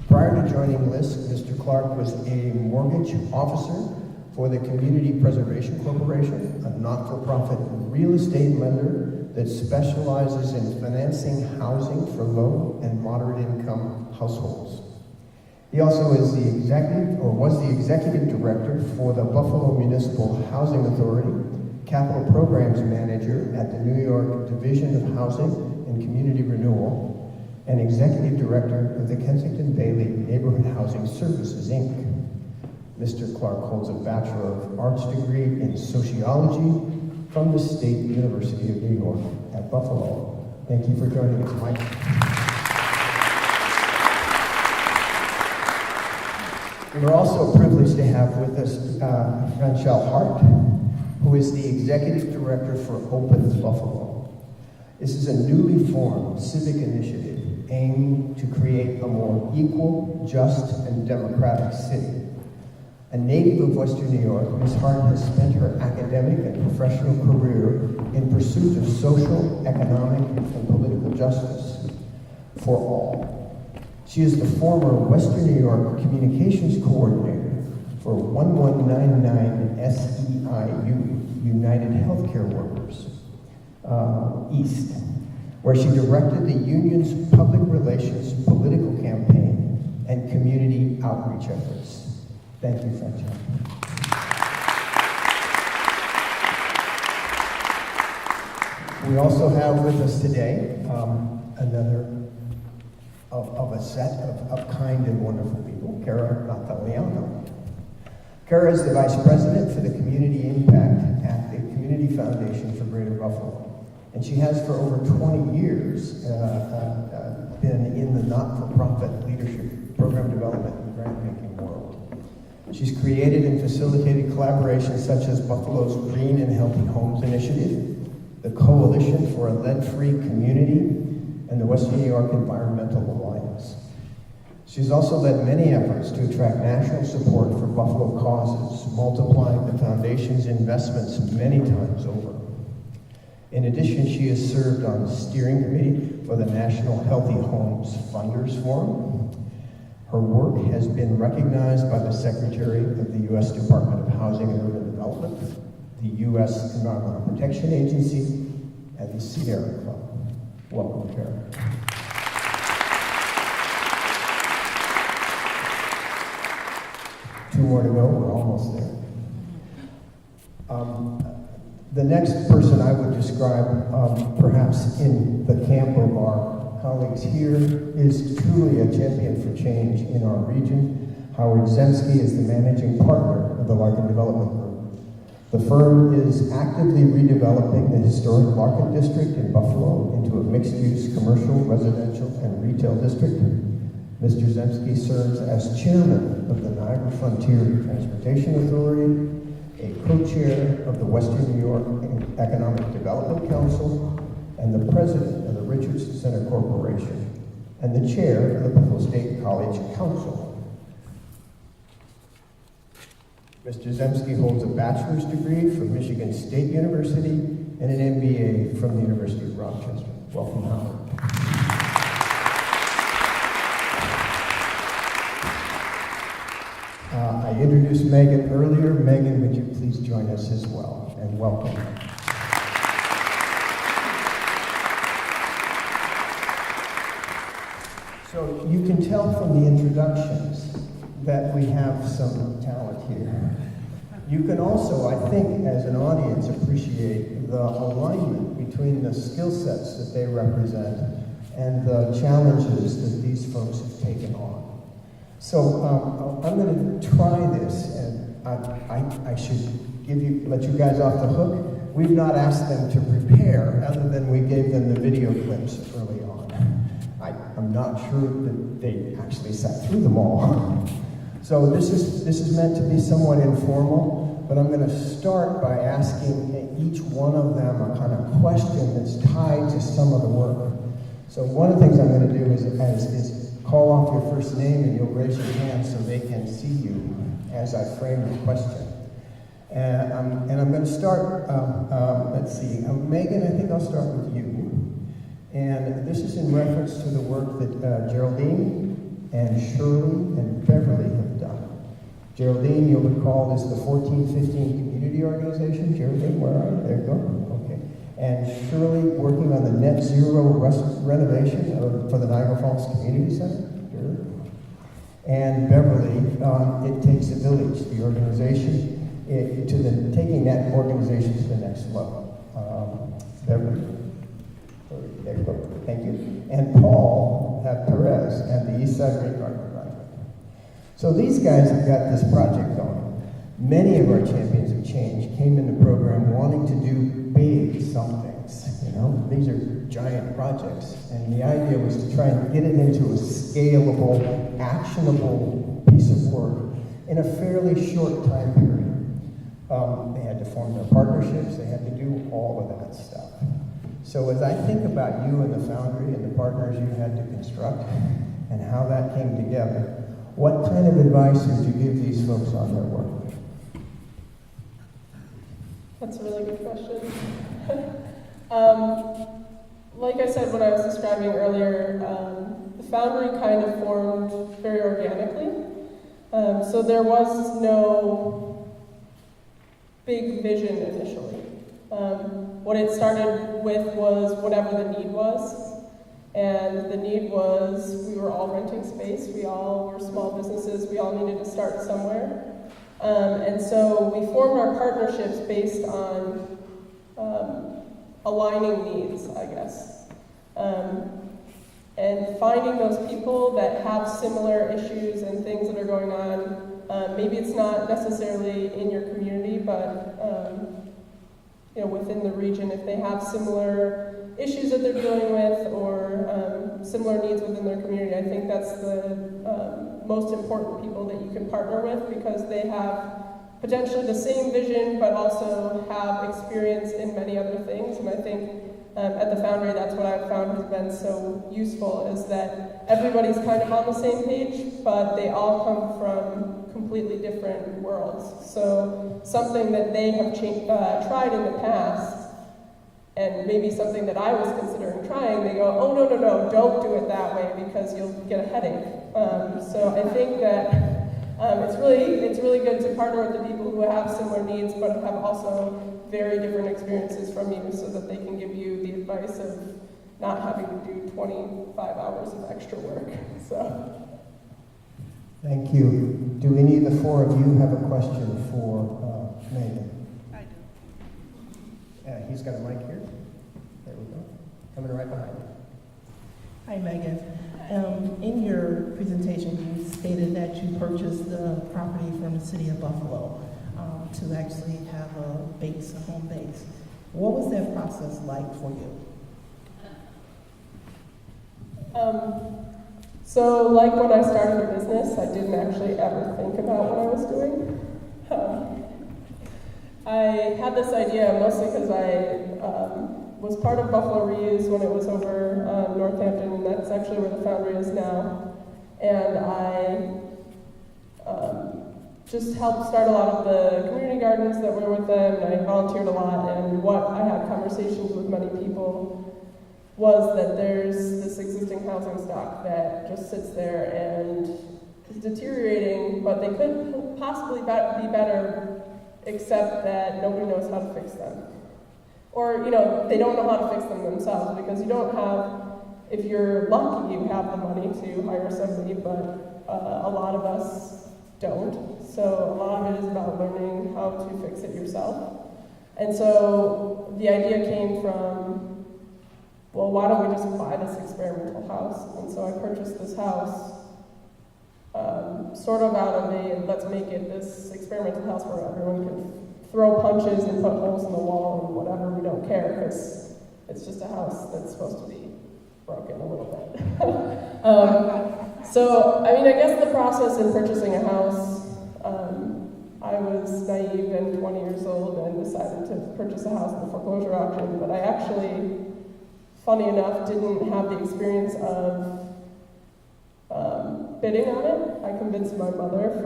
Prior to joining LISC, Mr. Clark was a mortgage officer for the Community Preservation Corporation, a not-for-profit real estate lender that specializes in financing housing for low and moderate income households. He also is the executive, or was the executive director for the Buffalo Municipal Housing Authority, capital programs manager at the New York Division of Housing and Community Renewal, and executive director of the Kensington Bailey Neighborhood Housing Services, Inc. Mr. Clark holds a Bachelor of Arts degree in sociology from the State University of New York at Buffalo. Thank you for joining us, Mike. We're also privileged to have with us Franchelle Hart, who is the Executive Director for Open Buffalo. This is a newly formed civic initiative aimed to create a more equal, just, and democratic city. A native of Western New York, Ms. Hart has spent her academic and professional career in pursuit of social, economic, and political justice for all. She is the former Western New York Communications Coordinator for 1199 SEIU, United Healthcare Workers, East, where she directed the union's public relations, political campaign, and community outreach efforts. Thank you, Franchelle. We also have with us today another of a set of kind and wonderful people, Cara Nataliano. Cara is the Vice President for the Community Impact at the Community Foundation for Greater Buffalo. And she has for over 20 years been in the not-for-profit leadership program development and grant-making world. She's created and facilitated collaborations such as Buffalo's Green and Healthy Homes Initiative, the Coalition for a Lead-Free Community, and the Western New York Environmental Alliance. She's also led many efforts to attract national support for Buffalo causes, multiplying the foundation's investments many times over. In addition, she has served on the steering committee for the National Healthy Homes Funders Forum. Her work has been recognized by the Secretary of the U.S. Department of Housing and Urban Development, the U.S. Environmental Protection Agency, and the Sierra Club. Welcome, Karen. Two more to go, we're almost there. The next person I would describe, perhaps in the camp of our colleagues here, is truly a champion for change in our region. Howard Zemsky is the managing partner of the Larkin Development Group. The firm is actively redeveloping the historic Larkin District in Buffalo into a mixed-use commercial, residential, and retail district. Mr. Zemsky serves as chairman of the Niagara Frontier Transportation Authority, a co-chair of the Western New York Economic Development Council, and the president of the Richardson Center Corporation, and the chair of the Buffalo State College Council. Mr. Zemsky holds a bachelor's degree from Michigan State University and an MBA from the University of Rochester. Welcome, Howard. I introduced Megan earlier. Megan, would you please join us as well, and welcome. So you can tell from the introductions that we have some talent here. You can also, I think, as an audience, appreciate the alignment between the skill sets that they represent and the challenges that these folks have taken on. So I'm going to try this, and I should let you guys off the hook. We've not asked them to prepare, other than we gave them the video clips early on. I'm not sure that they actually sat through them all. So this is meant to be somewhat informal, but I'm going to start by asking each one of them a kind of question that's tied to some of the work. So one of the things I'm going to do is call off your first name, and you'll raise your hand so they can see you as I frame the question. And I'm going to start, let's see, Megan, I think I'll start with you. And this is in reference to the work that Geraldine and Shirley and Beverly have done. Geraldine, you'll recall, is the 1415 Community Organization. Geraldine, where are you? There you go. Okay. And Shirley working on the net zero renovation for the Niagara Falls Community Center. Sure. And Beverly, It Takes a Village, the organization, taking that organization to the next level. Beverly. There you go. Thank you. And Paul Perez at the Eastside Rain Garden Project. So these guys have got this project going. Many of our champions of change came in the program wanting to do big somethings. You know, these are giant projects, and the idea was to try and get it into a scalable, actionable piece of work in a fairly short time period. They had to form their partnerships. They had to do all of that stuff. So as I think about you and the Foundry and the partners you had to construct and how that came together, what kind of advice would you give these folks on their work? That's a really good question. Like I said when I was describing earlier, the Foundry kind of formed very organically. So there was no big vision initially. What it started with was whatever the need was. And the need was, we were all renting space, we all were small businesses, we all needed to start somewhere. And so we formed our partnerships based on aligning needs, I guess. And finding those people that have similar issues and things that are going on. Maybe it's not necessarily in your community, but you know, within the region, if they have similar issues that they're dealing with or similar needs within their community, I think that's the most important people that you can partner with, because they have potentially the same vision, but also have experience in many other things. And I think at the Foundry, that's what I've found has been so useful, is that everybody's kind of on the same page, but they all come from completely different worlds. So something that they have tried in the past, and maybe something that I was considering trying, they go, oh, no, don't do it that way because you'll get a headache. So I think that it's really good to partner with the people who have similar needs, but have also very different experiences from you, so that they can give you the advice of not having to do 25 hours of extra work. So. Thank you. Do any of the four of you have a question for Megan? I do. Yeah, he's got a mic here. There we go. Coming right behind you. Hi, Megan. In your presentation, you stated that you purchased the property from the city of Buffalo to actually have a home base. What was that process like for you? So like when I started a business, I didn't actually ever think about what I was doing. I had this idea mostly because I was part of Buffalo Reuse when it was over Northampton, and that's actually where the Foundry is now. And I just helped start a lot of the community gardens that were with them, and I volunteered a lot, and what I had conversations with many people was that there's this existing housing stock that just sits there and is deteriorating, but they could possibly be better, except that nobody knows how to fix them. Or, they don't know how to fix them themselves, because you don't have, if you're lucky, you have the money to hire somebody, but a lot of us don't. So a lot of it is about learning how to fix it yourself. And so the idea came from, well, why don't we just buy this experimental house? And so I purchased this house sort of out of let's make it this experimental house where everyone can throw punches and put holes in the wall and whatever, we don't care, because it's just a house that's supposed to be broken a little bit. So, I guess the process in purchasing a house, I was naive and 20 years old and decided to purchase a house in the foreclosure auction, but I actually, funny enough, didn't have the experience of bidding on it. I convinced my mother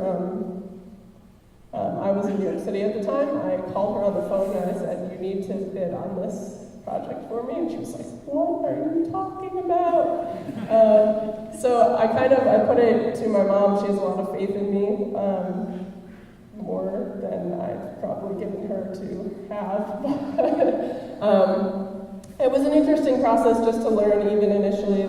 I was in New York City at the time. I called her on the phone and I said, you need to bid on this project for me. And she was like, what are you talking about? So I put it to my mom. She has a lot of faith in me, more than I've probably given her to have. It was an interesting process just to learn, even initially,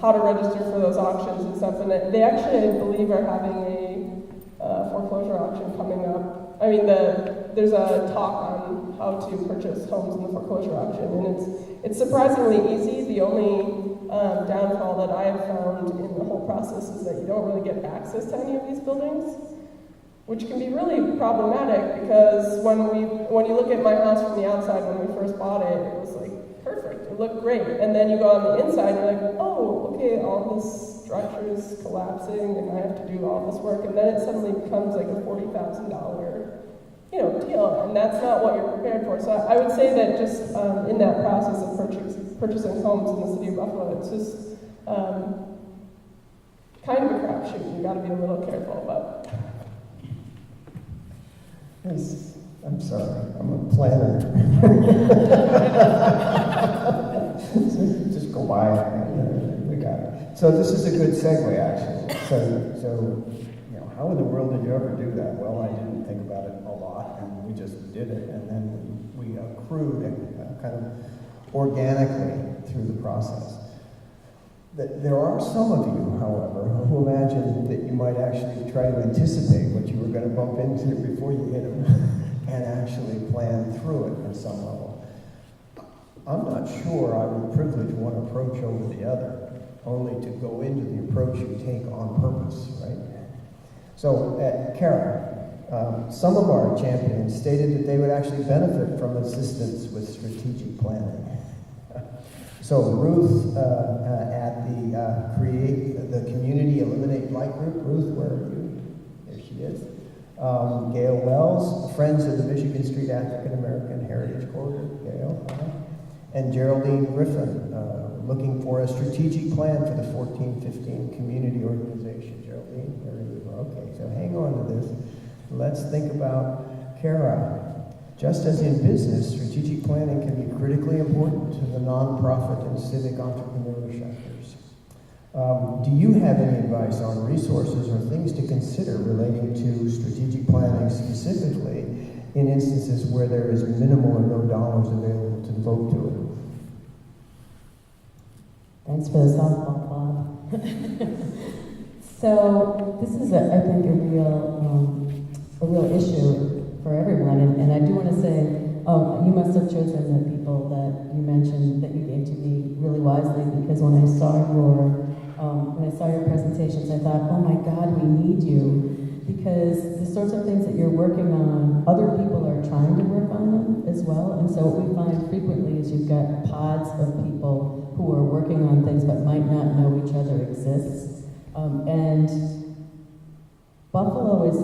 how to register for those auctions and stuff. And they actually, I believe, are having a foreclosure auction coming up. There's a talk on how to purchase homes in the foreclosure auction, and it's surprisingly easy. The only downfall that I have found in the whole process is that you don't really get access to any of these buildings, which can be really problematic, because when you look at my house from the outside when we first bought it, it was perfect, it looked great. And then you go on the inside and you're like, oh, okay, all this structure is collapsing and I have to do all this work, and then it suddenly becomes like a $40,000 deal, and that's not what you're prepared for. So I would say that just in that process of purchasing homes in the city of Buffalo, it's just kind of a crapshoot. You got to be a little careful about. I'm sorry, I'm a planner. Just go by it. We got it. So this is a good segue, actually. So how in the world did you ever do that? Well, I didn't think about it a lot, and we just did it, and then we accrued kind of organically through the process. There are some of you, however, who imagine that you might actually try to anticipate what you were going to bump into before you hit them and actually plan through it at some level. I'm not sure I would privilege one approach over the other, only to go into the approach you take on purpose, right? So at Kara, some of our champions stated that they would actually benefit from assistance with strategic planning. So Ruth at the Create the Community Eliminate Blight Group. Ruth, where are you? There she is. Gail Wells, Friends of the Michigan Street African American Heritage Corridor. Gail. And Geraldine Griffin, looking for a strategic plan for the 1415 community organization. Geraldine, there you go. Okay, so hang on to this. Let's think about Kara. Just as in business, strategic planning can be critically important to the nonprofit and civic entrepreneur sectors. Do you have any advice on resources or things to consider relating to strategic planning specifically in instances where there is minimal or no dollars available to devote to it? Thanks for the softball, Bob. So this is, I think, a real issue for everyone, and I do want to say, you must have chosen the people that you mentioned that you gave to me really wisely, because when I saw your presentations, I thought, oh my God, we need you, because the sorts of things that you're working on, other people are trying to work on them as well, and so what we find frequently is you've got pods of people who are working on things but might not know each other exists, and Buffalo is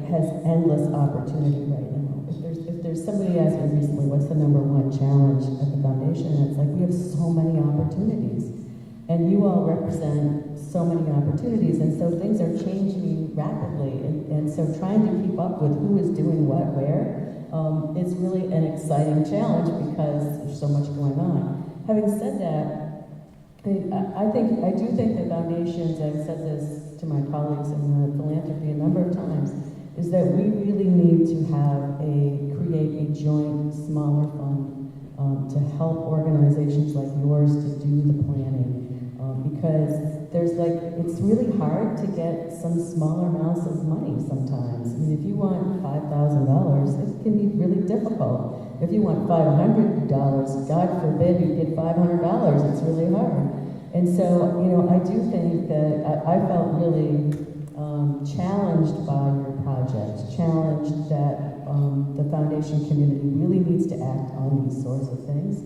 has endless opportunity right now. If there's somebody asked me recently, what's the #1 challenge at the foundation? And it's like, we have so many opportunities. And you all represent so many opportunities, and so things are changing rapidly. And so trying to keep up with who is doing what where is really an exciting challenge because there's so much going on. Having said that, I do think the foundations, I've said this to my colleagues in the philanthropy a number of times, is that we really need to create a joint, smaller fund to help organizations like yours to do the planning. Because it's really hard to get some smaller amounts of money sometimes. I mean, if you want $5,000, it can be really difficult. If you want $500, God forbid you get $500, it's really hard. And so, I do think that I felt really challenged by your project, challenged that the foundation community really needs to act on these sorts of things,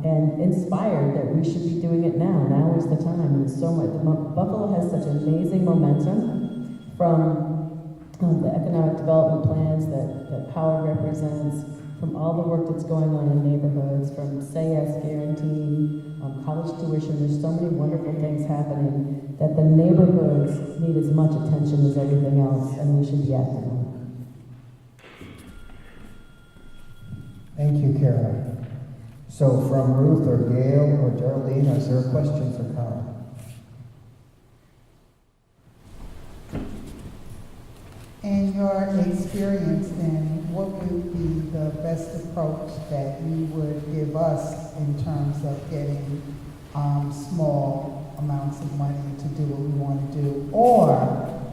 and inspired that we should be doing it now. Now is the time. And so much. Buffalo has such amazing momentum from the economic development plans that Power represents, from all the work that's going on in neighborhoods, from Say Yes guaranteeing, college tuition. There's so many wonderful things happening that the neighborhoods need as much attention as everything else, and we should be acting on it. Thank you, Kara. So from Ruth or Gail or Geraldine, is there a question for Kara? In your experience, then, what would be the best approach that you would give us in terms of getting small amounts of money to do what we want to do? Or,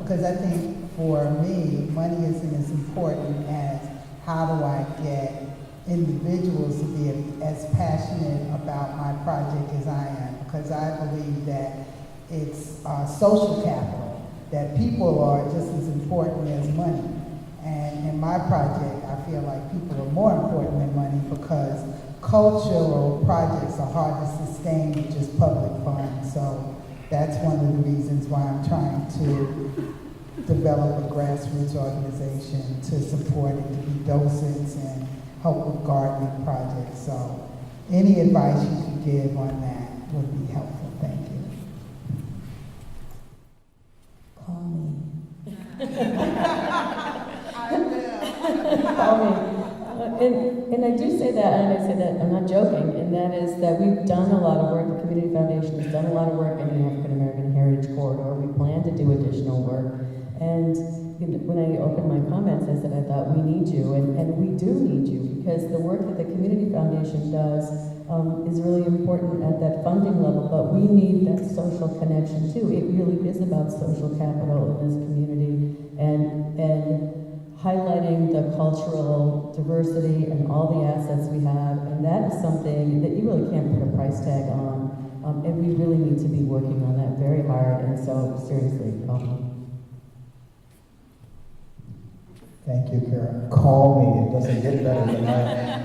because I think for me, money isn't as important as how do I get individuals to be as passionate about my project as I am, because I believe that it's social capital, that people are just as important as money. And in my project, I feel like people are more important than money, because cultural projects are hard to sustain with just public funds. So that's one of the reasons why I'm trying to develop a grassroots organization to support it, to be docents and help with gardening projects. So any advice you could give on that would be helpful. Thank you. Call me. I will. Call me. And I do say that, and I say that, I'm not joking, and that is that we've done a lot of work, the Community Foundation has done a lot of work in the African American Heritage Corridor. We plan to do additional work. And when I opened my comments, I said I thought we need you, and we do need you, because the work that the Community Foundation does is really important at that funding level, but we need that social connection too. It really is about social capital in this community, and highlighting the cultural diversity and all the assets we have, and that is something that you really can't put a price tag on, and we really need to be working on that very hard, and so seriously, call me. Thank you, Kara. Call me. It doesn't get better than that.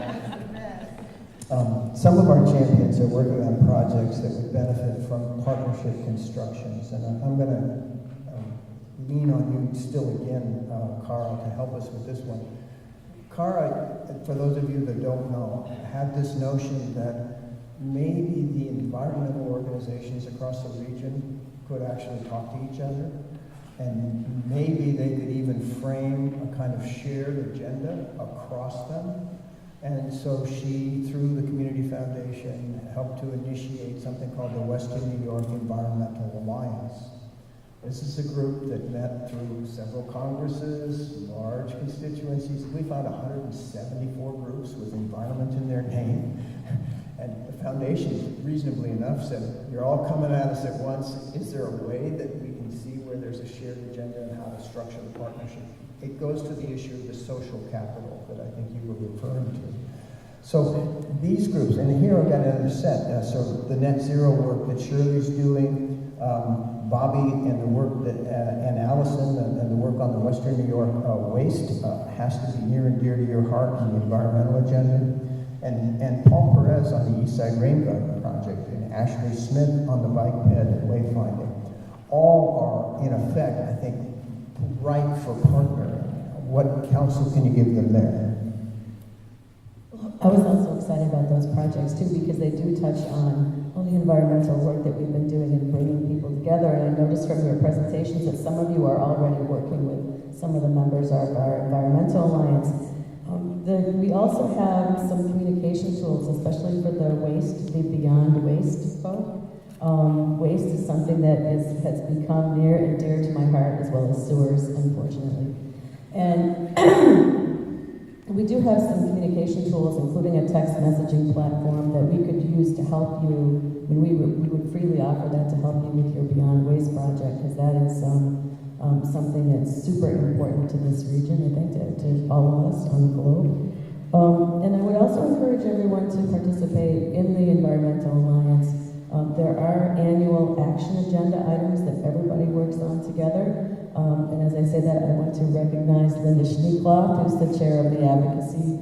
Some of our champions are working on projects that would benefit from partnership constructions, and I'm going to lean on you still again, Cara, to help us with this one. Cara, for those of you that don't know, had this notion that maybe the environmental organizations across the region could actually talk to each other, and maybe they could even frame a kind of shared agenda across them. And so she, through the Community Foundation, helped to initiate something called the Western New York Environmental Alliance. This is a group that met through several congresses, large constituencies. We found 174 groups with environment in their name. And the foundation, reasonably enough, said, you're all coming at us at once. Is there a way that we can see where there's a shared agenda and how to structure the partnership? It goes to the issue of the social capital that I think you were referring to. So these groups, and here I've got another set, so the net zero work that Shirley's doing, Bobby and the work that, and Allison and the work on the Western New York waste has to be near and dear to your heart on the environmental agenda. And Paul Perez on the East Side Rain Garden Project, and Ashley Smith on the bike ped and wayfinding. All are, in effect, I think, ripe for partnering. What counsel can you give them there? I was also excited about those projects too, because they do touch on all the environmental work that we've been doing and bringing people together. And I noticed from your presentations that some of you are already working with some of the members of our Environmental Alliance. We also have some communication tools, especially for the waste, the Beyond Waste folk. Waste is something that has become near and dear to my heart, as well as sewers, unfortunately. And we do have some communication tools, including a text messaging platform that we could use to help you. I mean, we would freely offer that to help you with your Beyond Waste project, because that is something that's super important to this region, I think, to all of us on the globe. And I would also encourage everyone to participate in the Environmental Alliance. There are annual action agenda items that everybody works on together. And as I say that, I want to recognize Linda Schneekloff, who's the chair of the advocacy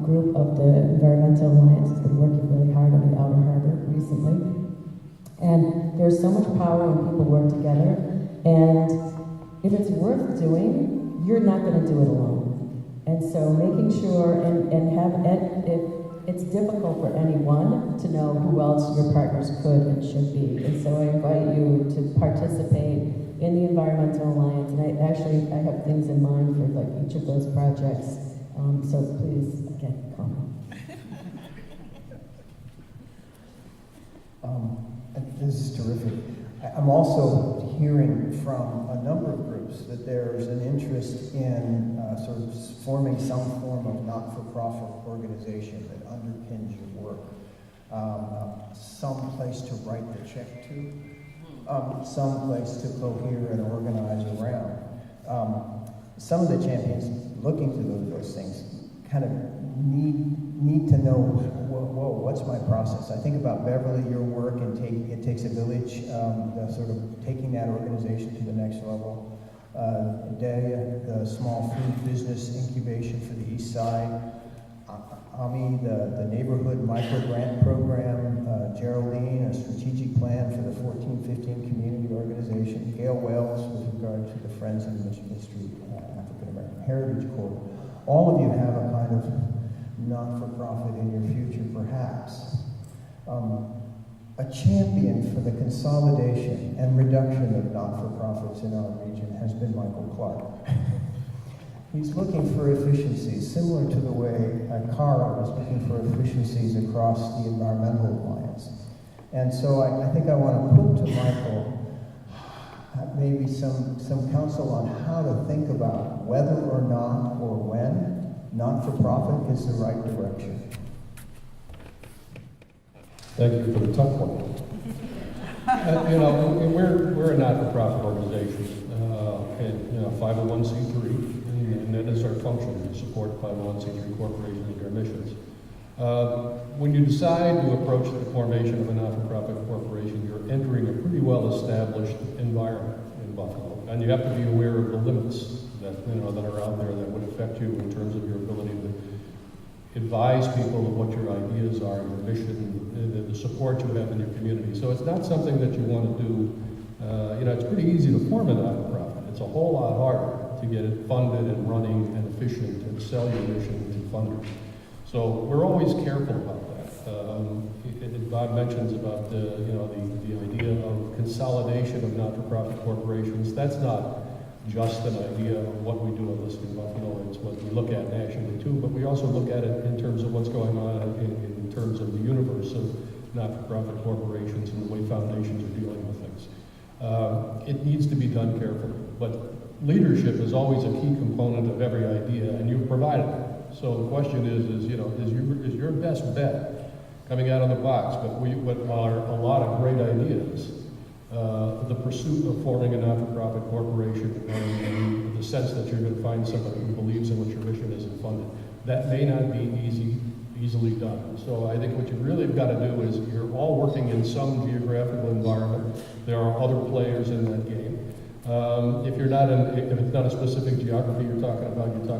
group of the Environmental Alliance. Has been working really hard on the Outer Harbor recently. And there's so much power when people work together. And if it's worth doing, you're not going to do it alone. And so making sure if it's difficult for anyone to know who else your partners could and should be. And so I invite you to participate in the Environmental Alliance. And I have things in mind for like each of those projects. So please, again, come. This is terrific. I'm also hearing from a number of groups that there's an interest in sort of forming some form of not-for-profit organization that underpins your work. Some place to write the check to, some place to cohere and organize around. Some of the champions looking to those things kind of need to know, whoa, what's my process? I think about Beverly, your work, and It Takes a Village, sort of taking that organization to the next level. Delia, the small food business incubation for the East Side. Ami, the neighborhood micro-grant program. Geraldine, a strategic plan for the 1415 community organization. Gail Wells, with regard to the Friends of Michigan Street African American Heritage Corps. All of you have a kind of not-for-profit in your future, perhaps. A champion for the consolidation and reduction of not-for-profits in our region has been Michael Clark. He's looking for efficiencies, similar to the way Cara was looking for efficiencies across the Environmental Alliance. And so I think I want to put to Michael maybe some counsel on how to think about whether or not or when not-for-profit is the right direction. Thank you for the tough one. We're a not-for-profit organization, and 501c3, and that is our function, to support 501c3 corporations and their missions. When you decide to approach the formation of a not-for-profit corporation, you're entering a pretty well-established environment in Buffalo, and you have to be aware of the limits that are out there that would affect you in terms of your ability to advise people of what your ideas are, your mission, and the support you have in your community. So it's not something that you want to do. It's pretty easy to form a nonprofit. It's a whole lot harder to get it funded and running and efficient and sell your mission to funders. So we're always careful about that. Bob mentions about the idea of consolidation of not-for-profit corporations. That's not just an idea of what we do at Listing Buffalo. It's what we look at nationally too, but we also look at it in terms of what's going on in terms of the universe of not-for-profit corporations and the way foundations are dealing with things. It needs to be done carefully, but leadership is always a key component of every idea, and you've provided it. So the question is your best bet coming out of the box, but what are a lot of great ideas, the pursuit of forming a not-for-profit corporation and the sense that you're going to find somebody who believes in what your mission is and fund it. That may not be easily done. So I think what you really have got to do is you're all working in some geographical environment. There are other players in that game. If it's not a specific geography you're talking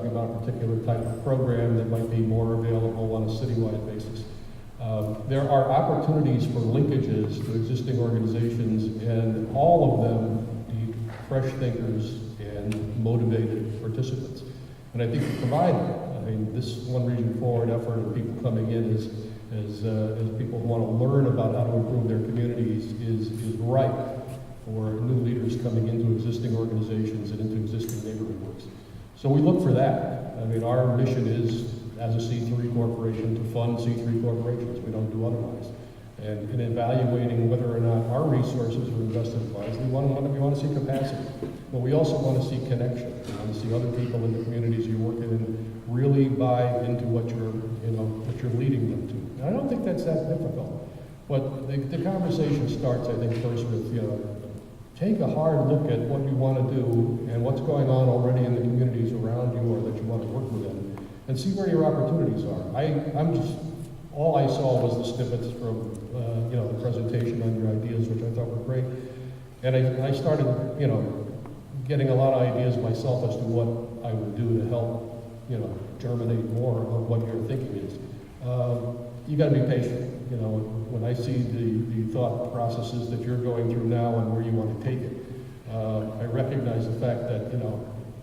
about a particular type of program that might be more available on a citywide basis. There are opportunities for linkages to existing organizations, and all of them need fresh thinkers and motivated participants. And I think you provide that. I mean, this One Region Forward effort of people coming in as people who want to learn about how to improve their communities is ripe for new leaders coming into existing organizations and into existing neighborhood works. So we look for that. I mean, our mission is, as a C3 corporation, to fund C3 corporations. We don't do otherwise. And in evaluating whether or not our resources are invested wisely, we want to see capacity. But we also want to see connection. We want to see other people in the communities you're working in really buy into what you're leading them to. And I don't think that's that difficult. But the conversation starts, I think, first with, take a hard look at what you want to do and what's going on already in the communities around you or that you want to work within, and see where your opportunities are. All I saw was the snippets from the presentation on your ideas, which I thought were great, and I started getting a lot of ideas myself as to what I would do to help germinate more of what your thinking is. You got to be patient. When I see the thought processes that you're going through now and where you want to take it, I recognize the fact that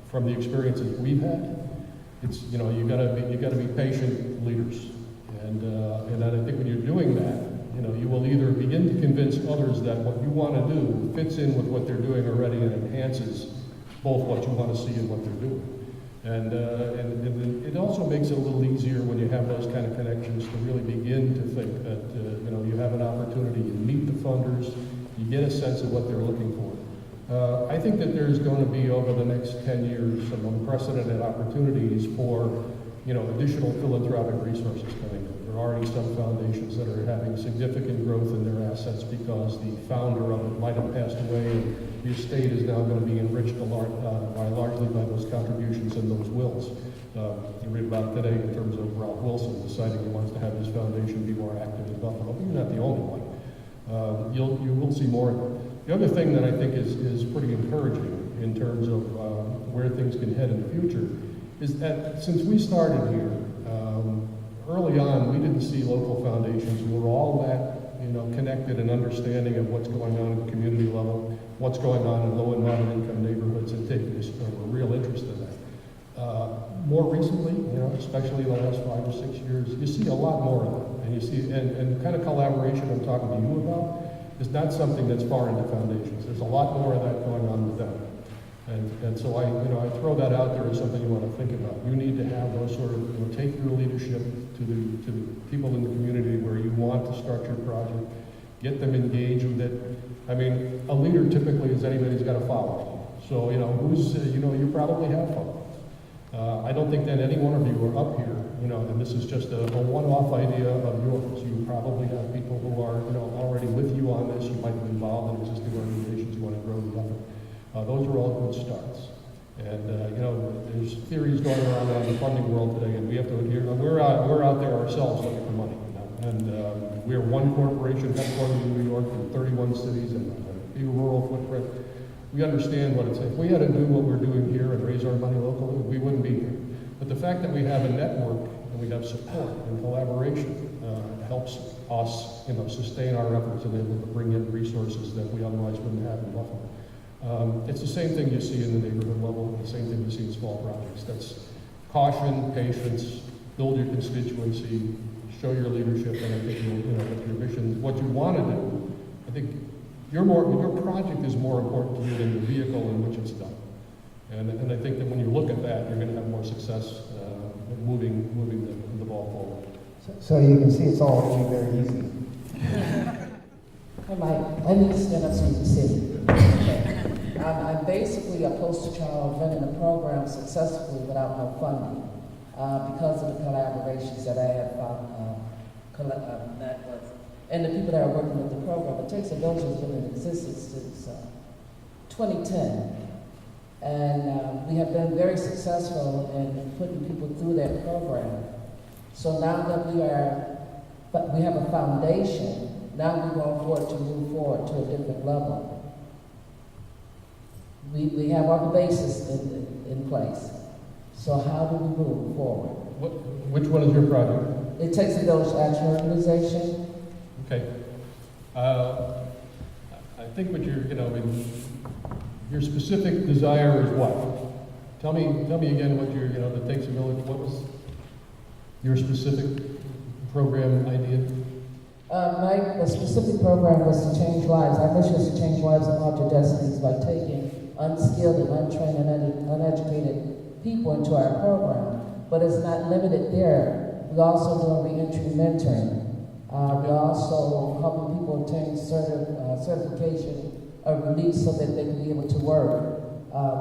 from the experiences we've had, it's you got to be patient leaders, and I think when you're doing that, you will either begin to convince others that what you want to do fits in with what they're doing already and enhances both what you want to see and what they're doing. And it also makes it a little easier when you have those kind of connections to really begin to think that you have an opportunity, you meet the funders, you get a sense of what they're looking for. I think that there's going to be over the next 10 years some unprecedented opportunities for additional philanthropic resources coming in. There are already some foundations that are having significant growth in their assets because the founder of it might have passed away and the estate is now going to be enriched largely by those contributions and those wills. You read about today in terms of Ralph Wilson deciding he wants to have his foundation be more active in Buffalo. You're not the only one. You will see more of it. The other thing that I think is pretty encouraging in terms of where things can head in the future is that since we started here, early on, we didn't see local foundations who were all that connected and understanding of what's going on at the community level, what's going on in low and moderate income neighborhoods, and taking a real interest in that. More recently, especially the last 5 or 6 years, you see a lot more of it, and you see, and the kind of collaboration I'm talking to you about is not something that's far into foundations. There's a lot more of that going on with them. And so I throw that out there as something you want to think about. You need to have those sort of, take your leadership to the people in the community where you want to start your project, get them engaged with it. I mean, a leader typically is anybody who's got a following. So, you probably have followers. I don't think that any one of you are up here, and this is just a one-off idea of yours. You probably have people who are, already with you on this. You might be involved in existing organizations. You want to grow the effort. Those are all good starts. And, there's theories going around in the funding world today, and we have to adhere. We're out there ourselves looking for money. And we're one corporation headquartered in New York in 31 cities and a big rural footprint. We understand what it's like. If we had to do what we're doing here and raise our money locally, we wouldn't be here. But the fact that we have a network and we have support and collaboration, it helps us, sustain our efforts and able to bring in resources that we otherwise wouldn't have in Buffalo. It's the same thing you see in the neighborhood level, the same thing you see in small projects. That's caution, patience, build your constituency, show your leadership, and I think with your mission, what you want to do, I think your project is more important to you than the vehicle in which it's done. And I think that when you look at that, you're going to have more success moving the ball forward. So you can see it's all actually very easy. Hi, Mike. My name is Jenna Sweet City. I'm basically a poster child of running the program successfully without no funding because of the collaborations that I have met with and the people that are working with the program. It Takes a Village has been in existence since 2010. And we have been very successful in putting people through that program. So now that we have a foundation, now we want forward to move forward to a different level. We have all the bases in place. So how do we move forward? Which one is your project? It Takes a Village Action Organization. Okay. I think what your specific desire is what? Tell me again what the Takes a Village, what was your specific program idea? The specific program was to change lives. Our mission is to change lives and alter destinies by taking unskilled and untrained and uneducated people into our program. But it's not limited there. We also do reentry mentoring. We also helping people obtain certification of release so that they can be able to work.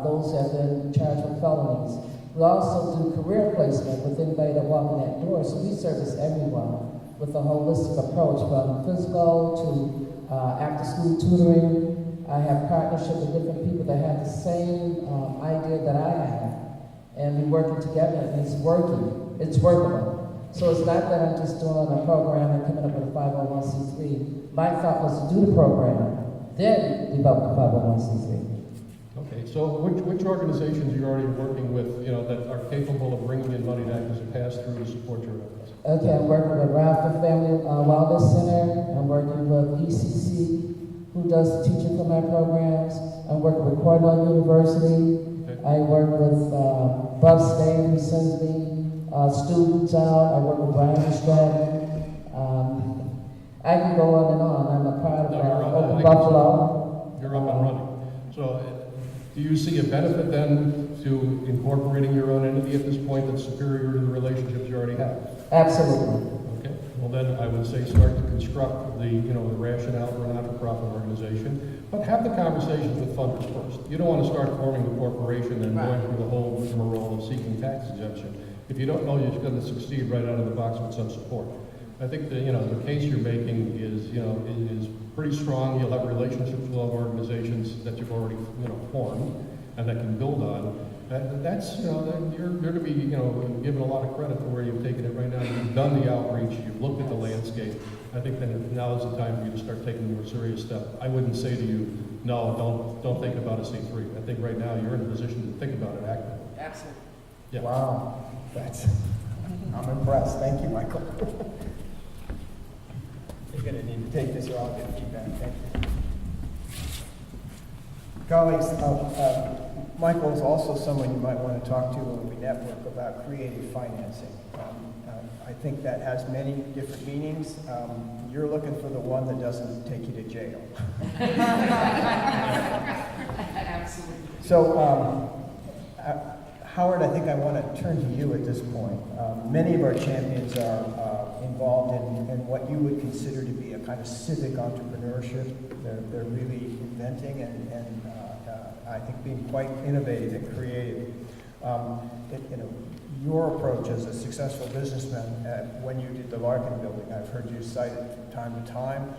Those have been charged with felonies. We also do career placement with anybody that walk in that door. So we service everyone with a holistic approach from physical to after-school tutoring. I have partnership with different people that have the same idea that I have. And we're working together and it's working. It's workable. So it's not that I'm just doing a program and coming up with a 501c3. My thought was to do the program, then develop a 501c3. Okay, so which organizations are you already working with, that are capable of bringing in money to act as a pass-through to support your efforts? Okay, I'm working with Radford Family Wellness Center. I'm working with ECC, who does the teaching for my programs. I'm working with Cornell University. Okay. I work with Buff State, who sends me students out. I work with Brian Stratton. I can go on and on. I'm a part of Buffalo. You're up and running. So do you see a benefit then to incorporating your own entity at this point that's superior to the relationships you already have? Absolutely. Okay. Well, then I would say start to construct the rationale for a not-for-profit organization, but have the conversations with funders first. You don't want to start forming the corporation and going through the whole rigmarole of seeking tax exemption if you don't know you're going to succeed right out of the box with some support. I think the case you're making is pretty strong. You'll have relationships with all organizations that you've already formed and that can build on. That's you're going to be given a lot of credit for where you've taken it right now. You've done the outreach. You've looked at the landscape. I think that now is the time for you to start taking a more serious step. I wouldn't say to you, no, don't think about a C3. I think right now you're in a position to think about it actively. Absolutely. Yeah. Wow, I'm impressed. Thank you, Michael. You're going to need to take this or I'll get feedback. Thank you. Colleagues, Michael is also someone you might want to talk to when we network about creative financing. I think that has many different meanings. You're looking for the one that doesn't take you to jail. Absolutely. So, Howard, I think I want to turn to you at this point. Many of our champions are involved in what you would consider to be a kind of civic entrepreneurship. They're really inventing and I think being quite innovative and creative. Your approach as a successful businessman, when you did the Larkin building, I've heard you cite it from time to time.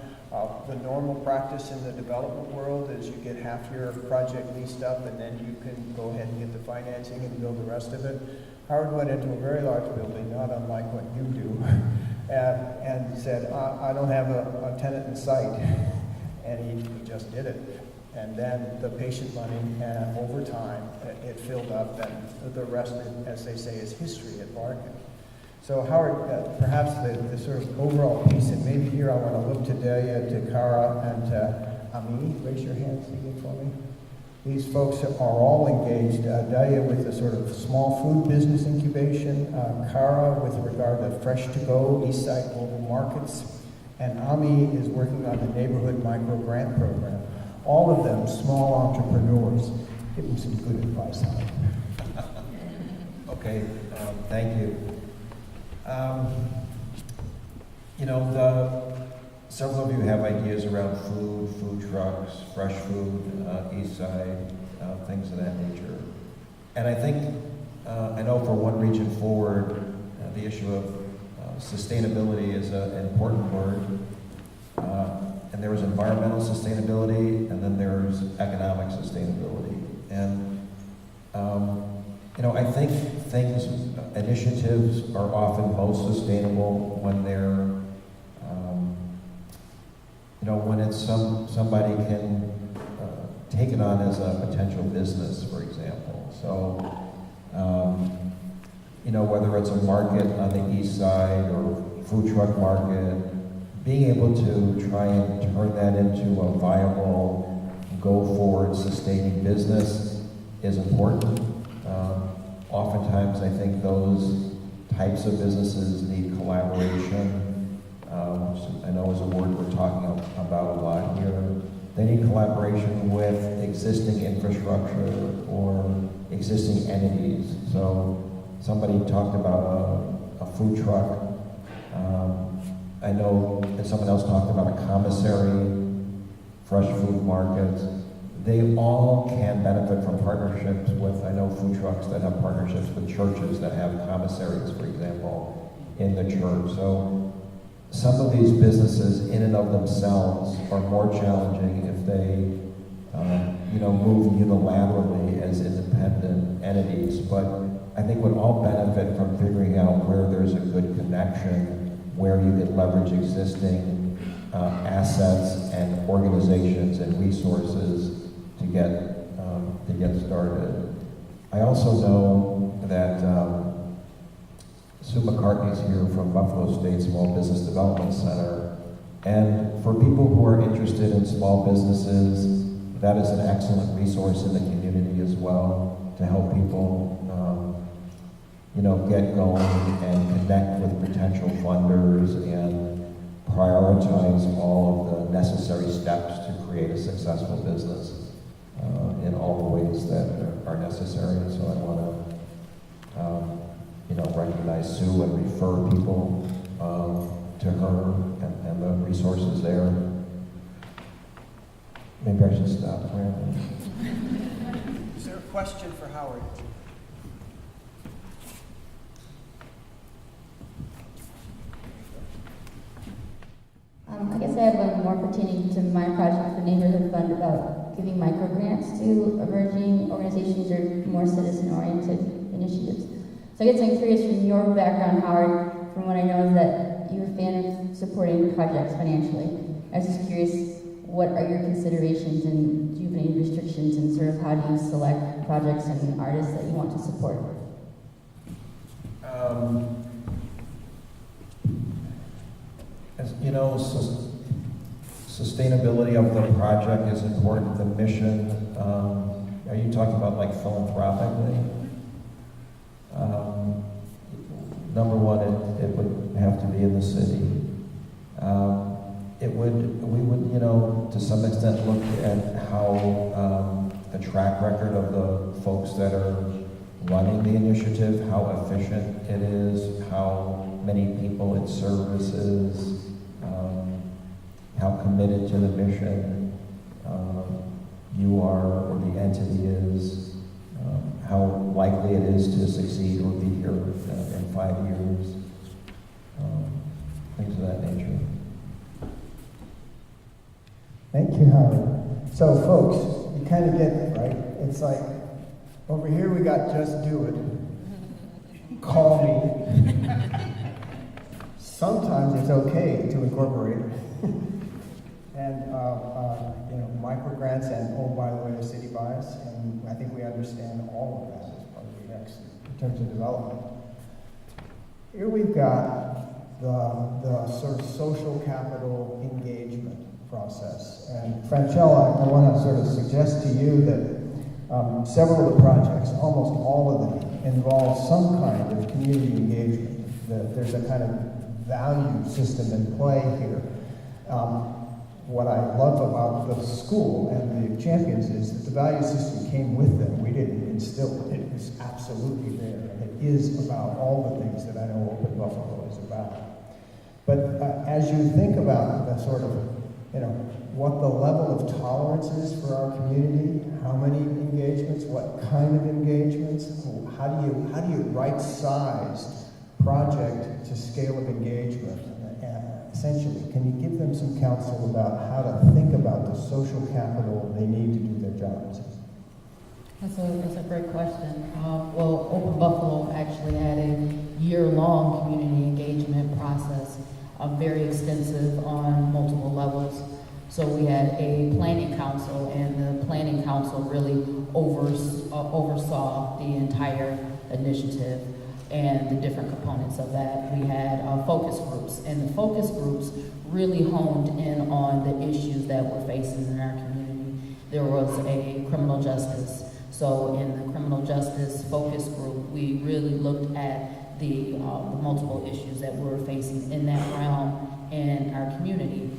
The normal practice in the development world is you get half your project leased up and then you can go ahead and get the financing and build the rest of it. Howard went into a very large building, not unlike what you do, and said, I don't have a tenant in sight. And he just did it. And then the patient money, over time, it filled up, and the rest, as they say, is history at Larkin. So Howard, perhaps the sort of overall piece, and maybe here I want to look to Delia, to Cara, and to Ami. Raise your hands again for me. These folks are all engaged. Delia with the sort of small food business incubation, Cara with regard to Fresh to Go, Eastside Global Markets, and Ami is working on the Neighborhood Micro Grant Program. All of them small entrepreneurs. Give them some good advice, Howard. Okay, thank you. Several of you have ideas around food trucks, fresh food, east side, things of that nature. And I think, I know for One Region Forward, the issue of sustainability is an important word. And there's environmental sustainability, and then there's economic sustainability. And I think initiatives are often most sustainable when they're, when it's somebody can take it on as a potential business, for example. So, whether it's a market on the east side or food truck market, being able to try and turn that into a viable, go-forward, sustaining business is important. Oftentimes, I think those types of businesses need collaboration, which I know is a word we're talking about a lot here. They need collaboration with existing infrastructure or existing entities. So somebody talked about a food truck. I know that someone else talked about a commissary, fresh food markets. They all can benefit from partnerships with, I know food trucks that have partnerships with churches that have commissaries, for example, in the church. So some of these businesses in and of themselves are more challenging if they, move unilaterally as independent entities. But I think would all benefit from figuring out where there's a good connection, where you could leverage existing assets and organizations and resources to get started. I also know that Sue McCartney's here from Buffalo State Small Business Development Center, and for people who are interested in small businesses, that is an excellent resource in the community as well to help people get going and connect with potential funders and prioritize all of the necessary steps to create a successful business in all the ways that are necessary. So I want to, recognize Sue and refer people to her and the resources there. Maybe I should stop. Is there a question for Howard? I guess I have one more pertaining to my project, the Neighborhood Fund, about giving micro grants to emerging organizations or more citizen-oriented initiatives. So I guess I'm curious from your background, Howard, from what I know is that you're a fan of supporting projects financially. I was just curious, what are your considerations and do you have any restrictions and sort of how do you select projects and artists that you want to support? Sustainability of the project is important. The mission, are you talking about like philanthropically? Number one, it would have to be in the city. We would, to some extent look at how the track record of the folks that are running the initiative, how efficient it is, how many people it services, how committed to the mission you are or the entity is, how likely it is to succeed or be here in 5 years, things of that nature. Thank you, Howard. So folks, you kind of get it, right? It's like, over here we got Just Do It. Call me. Sometimes it's okay to incorporate it. And, micro grants and, oh, by the way, the city bias, and I think we understand all of that as part of the X in terms of development. Here we've got the sort of social capital engagement process. And Franchella, I want to sort of suggest to you that several of the projects, almost all of them, involve some kind of community engagement. That there's a kind of value system in play here. What I love about the school and the champions is that the value system came with them. We didn't instill it. It was absolutely there. And it is about all the things that I know Open Buffalo is about. But as you think about the sort of, what the level of tolerance is for our community, how many engagements, what kind of engagements, how do you right size project to scale of engagement? Essentially, can you give them some counsel about how to think about the social capital they need to do their jobs? That's a great question. Well, Open Buffalo actually had a year-long community engagement process, very extensive on multiple levels. So we had a planning council, and the planning council really oversaw the entire initiative and the different components of that. We had focus groups, and the focus groups really honed in on the issues that we're facing in our community. There was a criminal justice. So in the criminal justice focus group, we really looked at the multiple issues that we're facing in that realm in our community.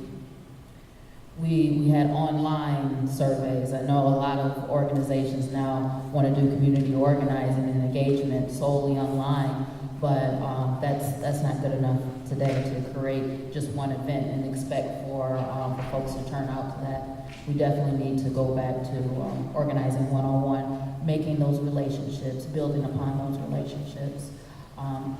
We had online surveys. I know a lot of organizations now want to do community organizing and engagement solely online, but that's not good enough today to create just one event and expect for folks to turn out to that. We definitely need to go back to organizing one-on-one, making those relationships, building upon those relationships,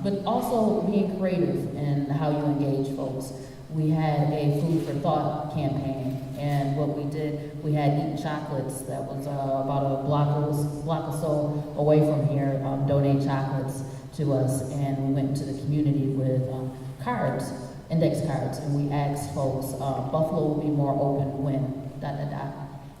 but also being creative in how you engage folks. We had a Food for Thought campaign, and what we did, we had Eatin' Chocolates that was about a block or so away from here, donate chocolates to us, and we went to the community with cards, index cards, and we asked folks, Buffalo will be more open when, ...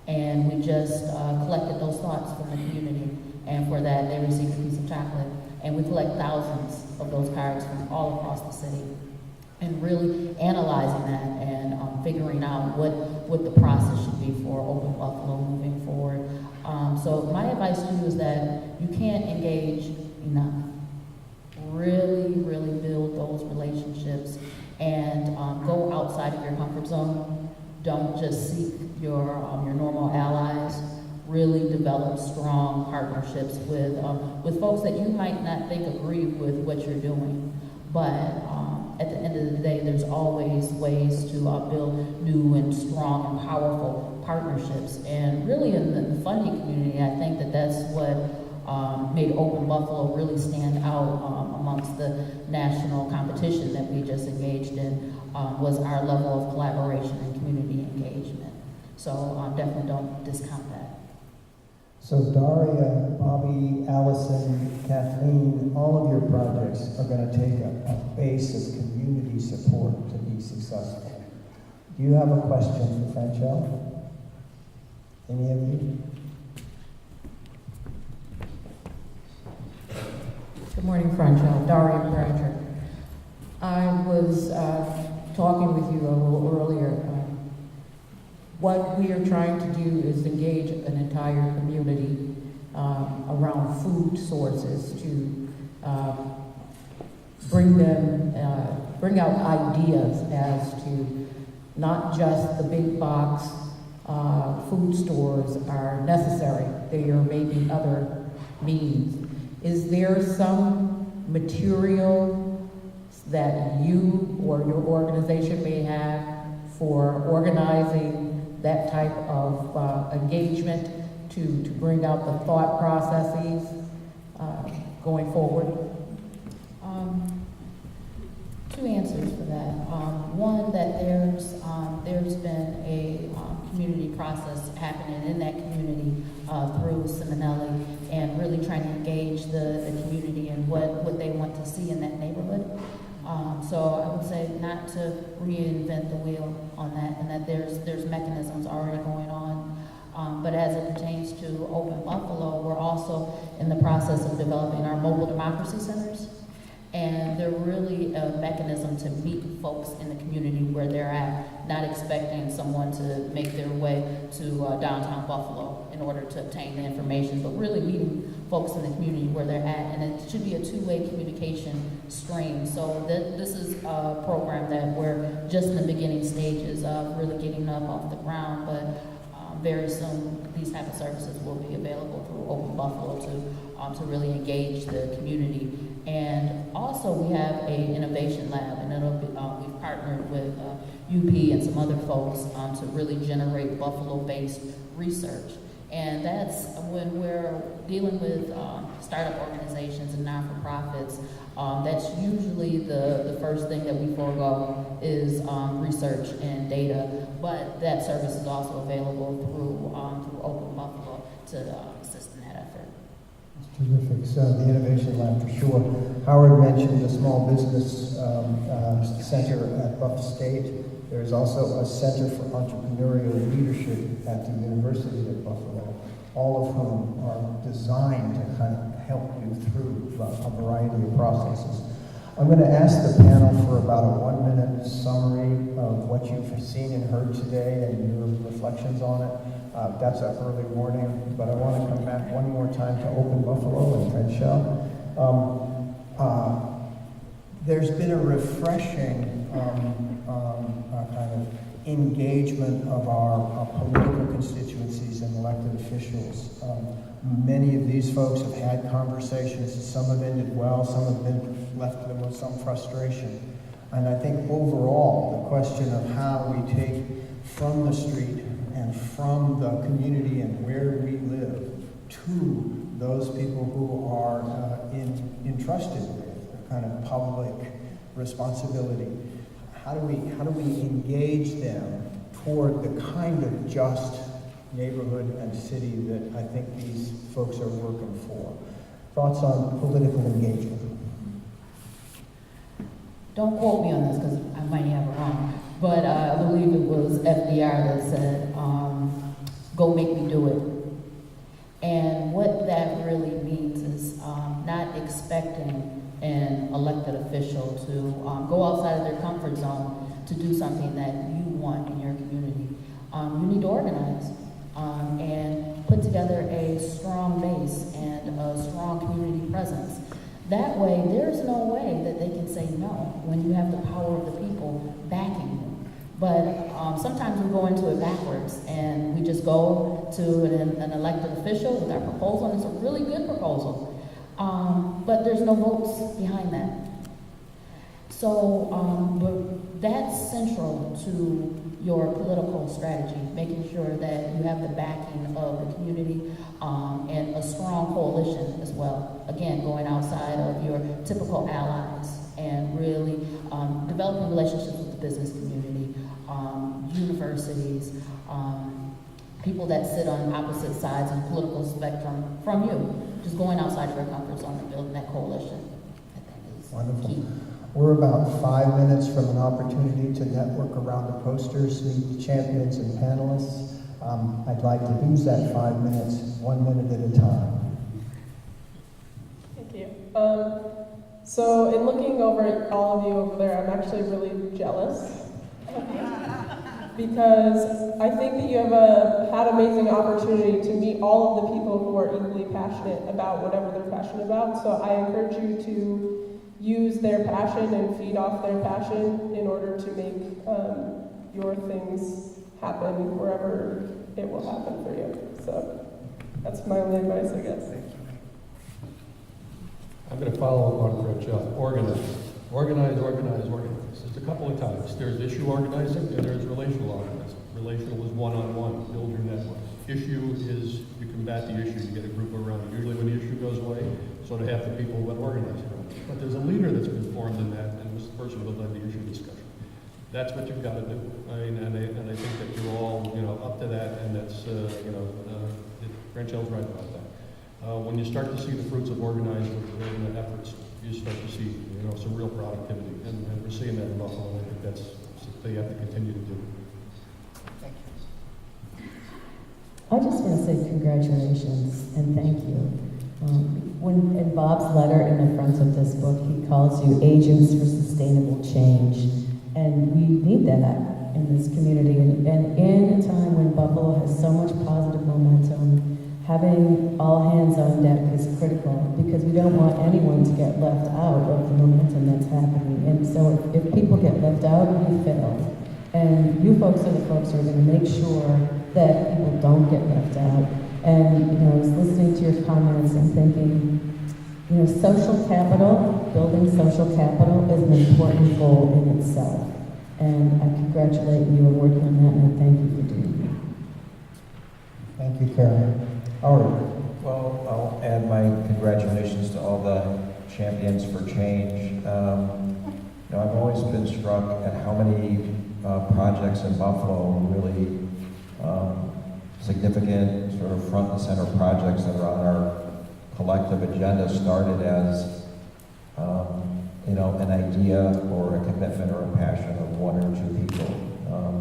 And we just collected those thoughts from the community, and for that they received a piece of chocolate, and we collect thousands of those cards from all across the city. And really analyzing that and figuring out what the process should be for Open Buffalo moving forward. So my advice to you is that you can't engage enough. Really, really build those relationships and go outside of your comfort zone. Don't just seek your normal allies. Really develop strong partnerships with folks that you might not think agree with what you're doing, but at the end of the day, there's always ways to build new and strong and powerful partnerships. And really in the funding community, I think that's what made Open Buffalo really stand out amongst the national competition that we just engaged in, was our level of collaboration and community engagement. So definitely don't discount that. So Daria, Bobby, Allison, Kathleen, all of your projects are going to take a base of community support to be successful. Do you have a question for Franchella? Any of you? Good morning, Franchella. Daria Bratcher. I was talking with you a little earlier. What we are trying to do is engage an entire community around food sources to bring out ideas as to not just the big box food stores are necessary. There may be other means. Is there some material that you or your organization may have for organizing that type of engagement to bring out the thought processes going forward? Two answers for that. One, that there's been a community process happening in that community through Simonelli, and really trying to engage the community and what they want to see in that neighborhood. So I would say not to reinvent the wheel on that, and that there's mechanisms already going on. But as it pertains to Open Buffalo, we're also in the process of developing our mobile democracy centers. And they're really a mechanism to meet folks in the community where they're at, not expecting someone to make their way to downtown Buffalo in order to obtain the information, but really meeting folks in the community where they're at. And it should be a two-way communication stream. So this is a program that we're just in the beginning stages of really getting up off the ground, but very soon these type of services will be available through Open Buffalo to really engage the community. And also we have an innovation lab, and it'll be, we've partnered with UP and some other folks to really generate Buffalo-based research. And that's when we're dealing with startup organizations and not-for-profits. That's usually the first thing that we forego is research and data, but that service is also available through Open Buffalo to assist in that effort. Terrific. So the Innovation Lab for sure. Howard mentioned the Small Business Center at Buff State. There's also a Center for Entrepreneurial Leadership at the University of Buffalo, all of whom are designed to kind of help you through a variety of processes. I'm going to ask the panel for about a 1-minute summary of what you've seen and heard today and your reflections on it. That's an early warning, but I want to come back one more time to Open Buffalo and Crenshaw. There's been a refreshing kind of engagement of our political constituencies and elected officials. Many of these folks have had conversations. Some have ended well, some have been left them with some frustration. And I think overall, the question of how we take from the street and from the community and where we live to those people who are entrusted with a kind of public responsibility. How do we engage them toward the kind of just neighborhood and city that I think these folks are working for? Thoughts on political engagement? Don't quote me on this because I might have it wrong, but I believe it was FDR that said, go make me do it. And what that really means is not expecting an elected official to go outside of their comfort zone to do something that you want in your community. You need to organize and put together a strong base and a strong community presence. That way, there's no way that they can say no when you have the power of the people backing you. But sometimes we go into it backwards and we just go to an elected official with our proposal, and it's a really good proposal. But there's no votes behind that. So but that's central to your political strategy, making sure that you have the backing of the community and a strong coalition as well. Again, going outside of your typical allies and really developing relationships with the business community, universities, people that sit on opposite sides of the political spectrum from you. Just going outside of your comfort zone and building that coalition, I think is wonderful. Key. We're about 5 minutes from an opportunity to network around the posters, meet the champions and panelists. I'd like to use that 5 minutes, 1 minute at a time. Thank you. So in looking over at all of you over there, I'm actually really jealous because I think that you have had amazing opportunity to meet all of the people who are equally passionate about whatever they're passionate about. So I encourage you to use their passion and feed off their passion in order to make your things happen wherever it will happen for you. So that's my only advice, I guess. I'm going to follow up on Crenshaw. Organize. Organize, organize, organize. Just a couple of times. There's issue organizing and there's relational organizing. Relational is one-on-one, build your network. Issue is you combat the issue, you get a group around you. Usually when the issue goes away, so do half the people who have organized it. But there's a leader that's been formed in that, and this person will lead the issue discussion. That's what you've got to do. I mean, and I think that you're all, up to that, and that's, Crenshaw's right about that. When you start to see the fruits of organizing efforts, you start to see, some real productivity, and we're seeing that in Buffalo, and I think that's something you have to continue to do. Thank you. I just want to say congratulations and thank you. When in Bob's letter in the front of this book, he calls you agents for sustainable change. And we need that in this community. And in a time when Buffalo has so much positive momentum, having all hands on deck is critical because we don't want anyone to get left out of the momentum that's happening. And so if people get left out, we fail. And you folks are the folks who are going to make sure that people don't get left out. And, you know, I was listening to your comments and thinking, you know, social capital, building social capital is an important goal in itself. And I congratulate you on working on that, and I thank you for doing that. Thank you, Karen. Howard. Well, I'll add my congratulations to all the champions for change. You know, I've always been struck at how many projects in Buffalo, really significant sort of front and center projects that are on our collective agenda started as you know, an idea or a commitment or a passion of one or two people.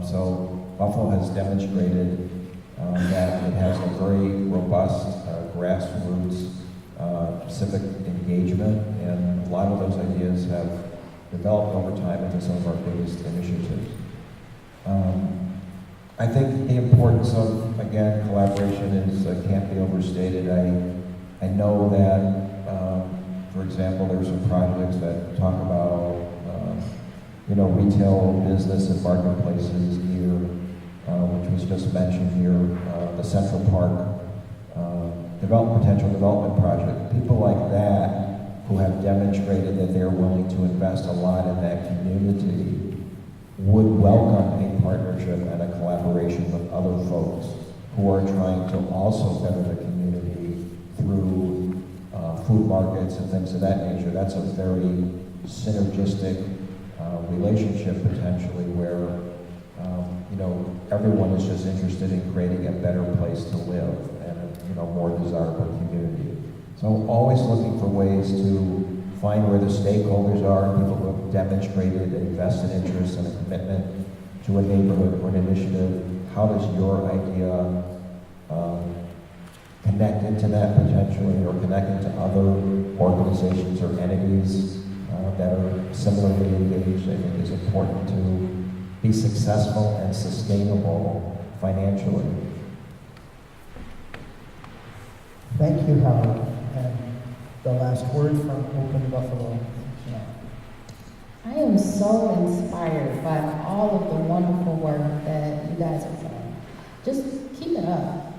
So Buffalo has demonstrated that it has a very robust grassroots civic engagement, and a lot of those ideas have developed over time into some of our biggest initiatives. I think the importance of, again, collaboration is can't be overstated. I know that, for example, there's some projects that talk about, you know, retail business and marketplaces here, which was just mentioned here, the Central Park potential development project. People like that who have demonstrated that they're willing to invest a lot in that community would welcome a partnership and a collaboration with other folks who are trying to also better the community through food markets and things of that nature. That's a very synergistic relationship potentially where you know, everyone is just interested in creating a better place to live and a, you know, more desirable community. So always looking for ways to find where the stakeholders are, people who have demonstrated a vested interest and a commitment to a neighborhood or an initiative. How does your idea connect into that potentially, or connect into other organizations or entities that are similarly engaged? I think is important to be successful and sustainable financially. Thank you, Howard. And the last word from Open Buffalo. I am so inspired by all of the wonderful work that you guys are doing. Just keep it up.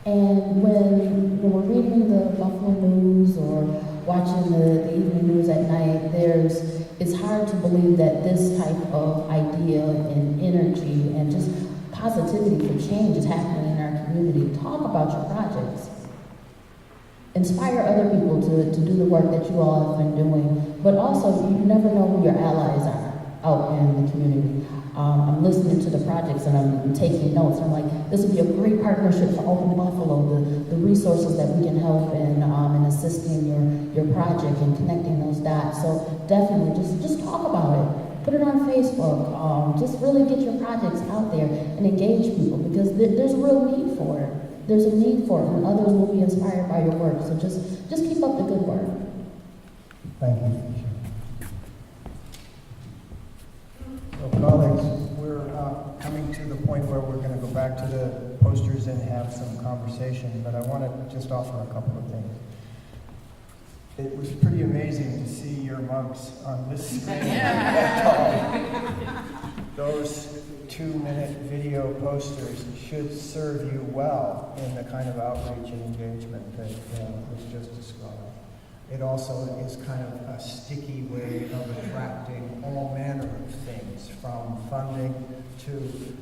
And when we're reading the Buffalo News or watching the evening news at night, it's hard to believe that this type of idea and energy and just positivity for change is happening in our community. Talk about your projects. Inspire other people to do the work that you all have been doing, but also you never know who your allies are out in the community. I'm listening to the projects and I'm taking notes. I'm like, this would be a great partnership for Open Buffalo, the resources that we can help in assisting your project and connecting those dots. So definitely just talk about it. Put it on Facebook. Just really get your projects out there and engage people because there's a real need for it. There's a need for it, and others will be inspired by your work. So just keep up the good work. Thank you. So, colleagues, we're coming to the point where we're going to go back to the posters and have some conversation, but I want to just offer a couple of things. It was pretty amazing to see your mugs on this screen. Those 2-minute video posters should serve you well in the kind of outreach and engagement that was just described. It also is kind of a sticky way of attracting all manner of things, from funding to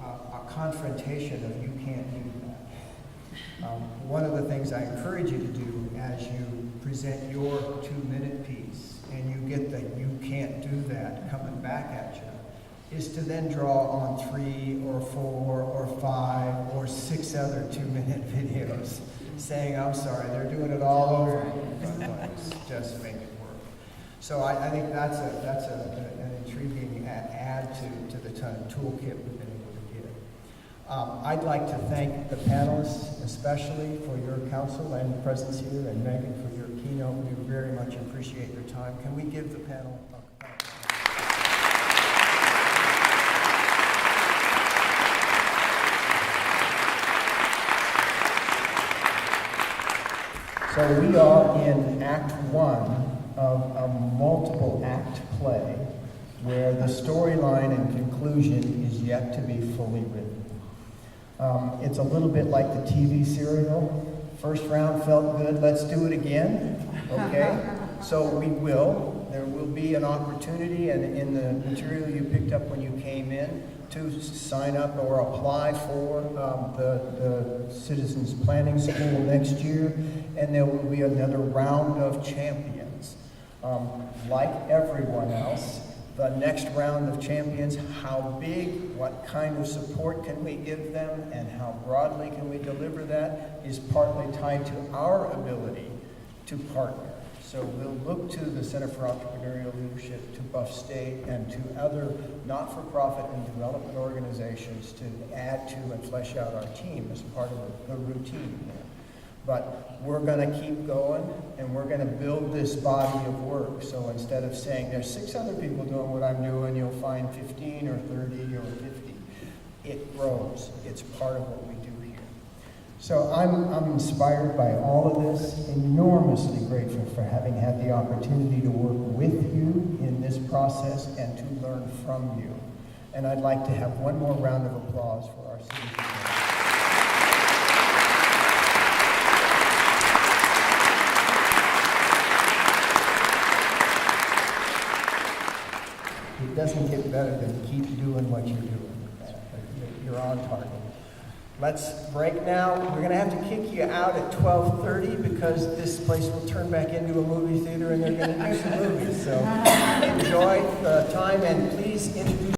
a confrontation of you can't do that. One of the things I encourage you to do as you present your 2-minute piece and you get the you can't do that coming back at you, is to then draw on 3 or 4 or 5 or 6 other 2-minute videos saying, I'm sorry, they're doing it all over again, just make it work. So I think that's an intriguing add to the toolkit we've been able to give. I'd like to thank the panelists, especially for your counsel and presence here, and Megan for your keynote. We very much appreciate your time. Can we give the panel a So we are in Act 1 of a multiple act play where the storyline and conclusion is yet to be fully written. It's a little bit like the TV serial. First round felt good, let's do it again, okay? So we will. There will be an opportunity, and in the material you picked up when you came in, to sign up or apply for the Citizens Planning School next year, and there will be another round of champions. Like everyone else, the next round of champions, how big, what kind of support can we give them, and how broadly can we deliver that, is partly tied to our ability to partner. So we'll look to the Center for Entrepreneurial Leadership, to Buff State, and to other not-for-profit and development organizations to add to and flesh out our team as part of the routine there. But we're going to keep going, and we're going to build this body of work. So instead of saying there's 6 other people doing what I'm doing, you'll find 15 or 30 or 50. It grows. It's part of what we do here. So I'm inspired by all of this, enormously grateful for having had the opportunity to work with you in this process and to learn from you. And I'd like to have one more round of applause for our city. It doesn't get better than keep doing what you're doing. You're on target. Let's break now. We're going to have to kick you out at 12:30 because this place will turn back into a movie theater and they're going to do some movies. So enjoy the time, and please introduce